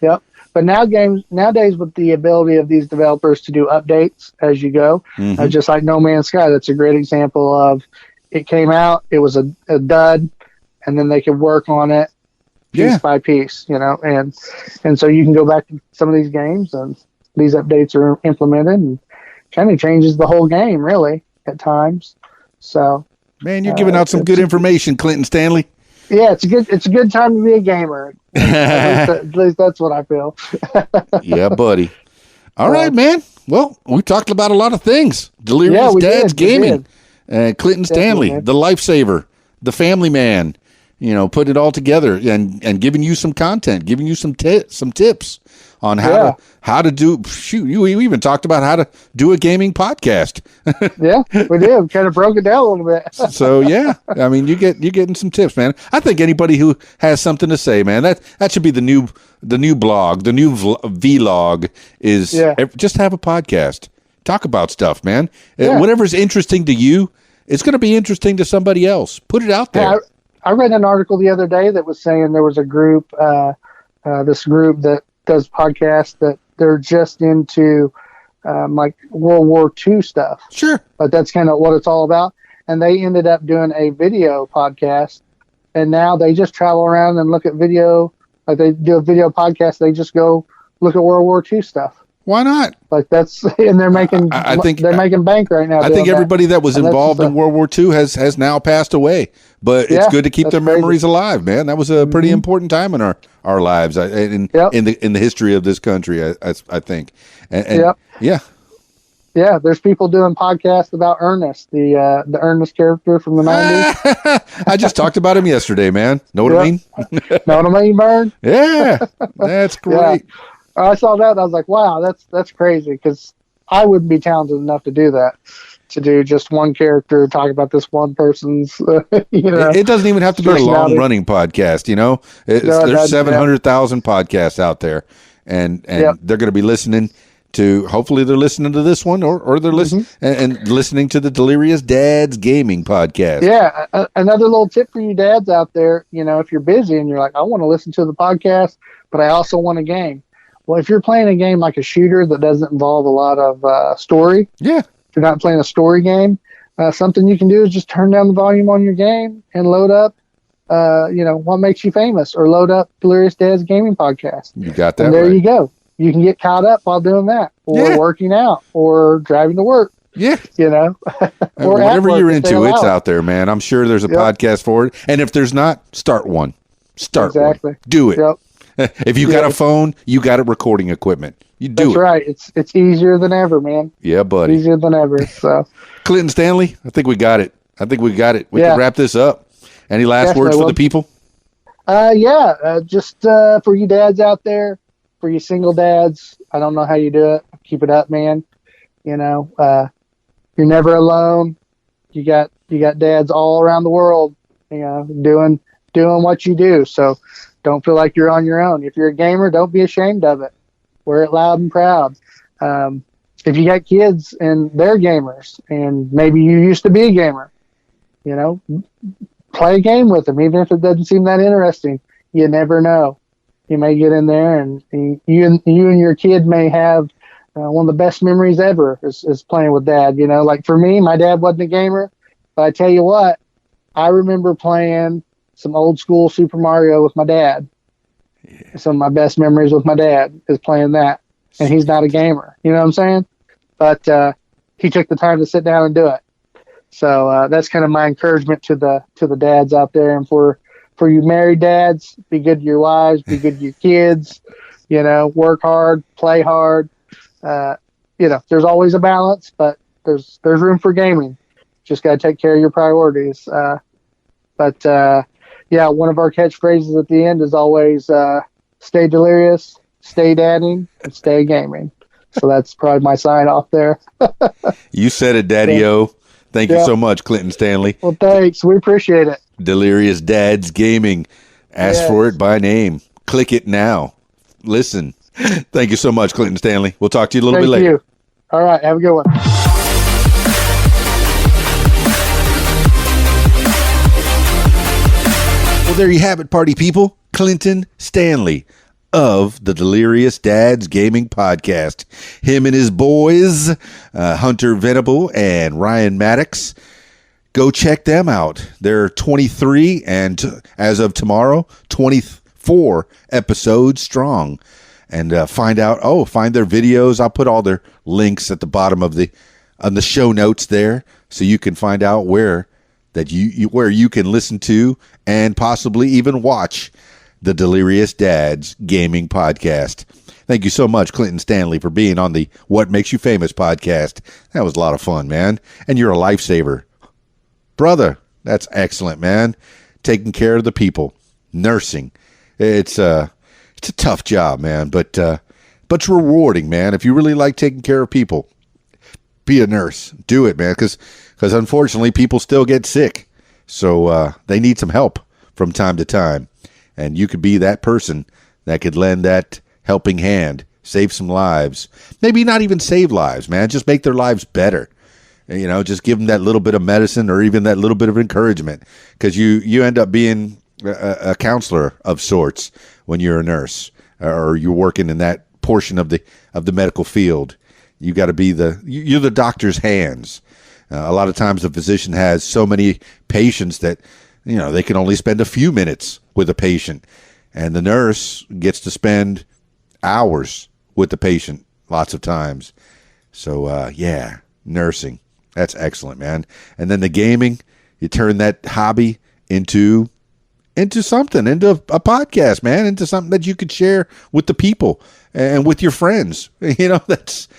Yep. But nowadays, with the ability of these developers to do updates as you go, just like No Man's Sky, that's a great example of it came out, it was a dud, and then they could work on it piece by piece, and so you can go back to some of these games, and these updates are implemented, and kind of changes the whole game, really, at times. So, man, you're giving out some good information, Clinton Stanley. Yeah, it's a good time to be a gamer. At least that's what I feel. Yeah, buddy. All right, man. Well, we talked about a lot of things. Delirious Dad's Gaming, Clinton Stanley, the lifesaver, the family man. Putting it all together and giving you some content, giving you some tips on how to do. Shoot, we even talked about how to do a gaming podcast. Yeah, we did. Kind of broke it down a little bit. So yeah, I mean, you're getting some tips, man. I think anybody who has something to say, man, that should be the new blog, the new vlog is just have a podcast, talk about stuff, man. Whatever's interesting to you, it's going to be interesting to somebody else. Put it out there. Yeah, I read an article the other day that was saying there was a group, this group that does podcasts that they're just into like World War II stuff. Sure. But that's kind of what it's all about. And they ended up doing a video podcast, and now they just travel around and look at video. Like they do a video podcast, they just go look at World War II stuff. Why not? Like that's, and they're making, they're making bank right now. I think everybody that was involved in World War II has now passed away, but it's good to keep their memories alive, man. That was a pretty important time in our lives, in the history of this country, I think. Yeah, there's people doing podcasts about Ernest, the Ernest character from the 90s. I just talked about him yesterday, man. Know what I mean? Know what I mean, Vern? Yeah, that's great. Yeah. I saw that and I was like, wow, that's crazy, because I wouldn't be talented enough to do that, to do just one character, talk about this one person's, It doesn't even have to be a long-running podcast, There's 700,000 podcasts out there, and they're going to be listening to, hopefully they're listening to this one, or they're listening and listening to the Delirious Dad's Gaming podcast. Yeah, another little tip for you dads out there, if you're busy and you're like, I want to listen to the podcast, but I also want a game. Well, if you're playing a game like a shooter that doesn't involve a lot of story, if you're not playing a story game, something you can do is just turn down the volume on your game and load up, What Makes You Famous, or load up Delirious Dad's Gaming Podcast. You got that. And there you go. You can get caught up while doing that, or working out, or driving to work. Yeah. Or whatever you're into, it's out there, man. I'm sure there's a podcast for it. And if there's not, start one. One. Do it. Yep. If you got a phone, you got recording equipment. You do That's right. It's easier than ever, man. Yeah, buddy. Easier than ever. So, Clinton Stanley, I think we got it. We can wrap this up. Any last words for the people? Just for you dads out there, for you single dads, I don't know how you do it. Keep it up, man. You know, you're never alone. You got dads all around the world, you know, doing what you do. So don't feel like you're on your own. If you're a gamer, don't be ashamed of it. Wear it loud and proud. If you got kids and they're gamers, and maybe you used to be a gamer, you know, play a game with them, even if it doesn't seem that interesting. You never know. You may get in there, and you and your kid may have one of the best memories ever is playing with dad. You know, like for me, my dad wasn't a gamer, but I tell you what, I remember playing some old school Super Mario with my dad. Yeah. Some of my best memories with my dad is playing that, and he's not a gamer. You know what I'm saying? But he took the time to sit down and do it. So that's kind of my encouragement to the dads out there, and for you married dads, be good to your wives, be good to your kids. You know, work hard, play hard. You know, there's always a balance, but there's room for gaming. Just got to take care of your priorities. But one of our catchphrases at the end is always stay delirious, stay dadding, and stay gaming. So that's probably my sign off there. You said it, Daddy-O. Thank you so much, Clinton Stanley. Well, thanks. We appreciate it. Delirious Dads Gaming. Ask for it by name. Click it now. Listen. Thank you so much, Clinton Stanley. We'll talk to you a little bit later. Thank you. All right. Have a good one. Well, there you have it, party people. Clinton Stanley of the Delirious Dads Gaming Podcast. Him and his boys, Hunter Venable and Ryan Maddox. Go check them out. They're 23 and as of tomorrow, 24 episodes strong. And find their videos. I'll put all their links at the bottom of the show notes there, so you can find out where you can listen to and possibly even watch the Delirious Dads Gaming Podcast. Thank you so much, Clinton Stanley, for being on the What Makes You Famous podcast. That was a lot of fun, man. And you're a lifesaver. Brother, that's excellent, man. Taking care of the people. Nursing. It's a tough job, man, but it's rewarding, man. If you really like taking care of people, be a nurse. Do it, man, because unfortunately people still get sick. So they need some help from time to time. And you could be that person that could lend that helping hand, save some lives. Maybe not even save lives, man. Just make their lives better. You know, just give them that little bit of medicine or even that little bit of encouragement, because you end up being a counselor of sorts when you're a nurse or you're working in that portion of the medical field. You got to be you're the doctor's hands. A lot of times the physician has so many patients that, you know, they can only spend a few minutes with a patient, and the nurse gets to spend hours with the patient lots of times. So, nursing. That's excellent, man. And then the gaming, you turn that hobby into something, into a podcast, man, into something that you could share with the people and with your friends. You know, that's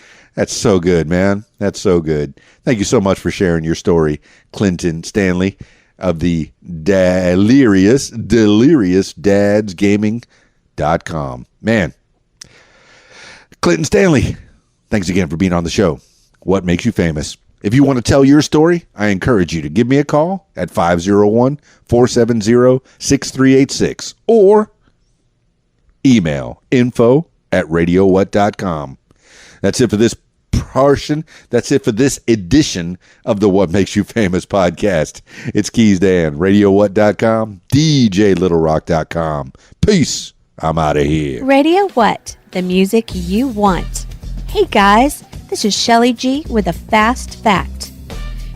so good, man. That's so good. Thank you so much for sharing your story, Clinton Stanley of the Delirious Dads Gaming.com. Man, Clinton Stanley, thanks again for being on the show. What makes you famous? If you want to tell your story, I encourage you to give me a call at 501-470-6386 or email info@radiowhat.com. That's it for this portion. That's it for this edition of the What Makes You Famous podcast. It's Keys Dan, radiowhat.com, djlittlerock.com. Peace. I'm out of here. Radio What? The music you want. Hey guys, this is Shelly G with a fast fact.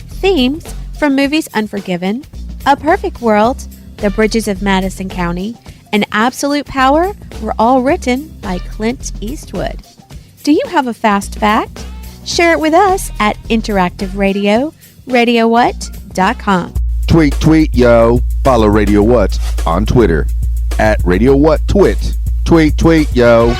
Themes from movies Unforgiven, A Perfect World, The Bridges of Madison County, and Absolute Power were all written by Clint Eastwood. Do you have a fast fact? Share it with us at Interactive Radio, radiowhat.com. Tweet, yo. Follow Radio What on Twitter at Radio What Twit. Tweet, yo.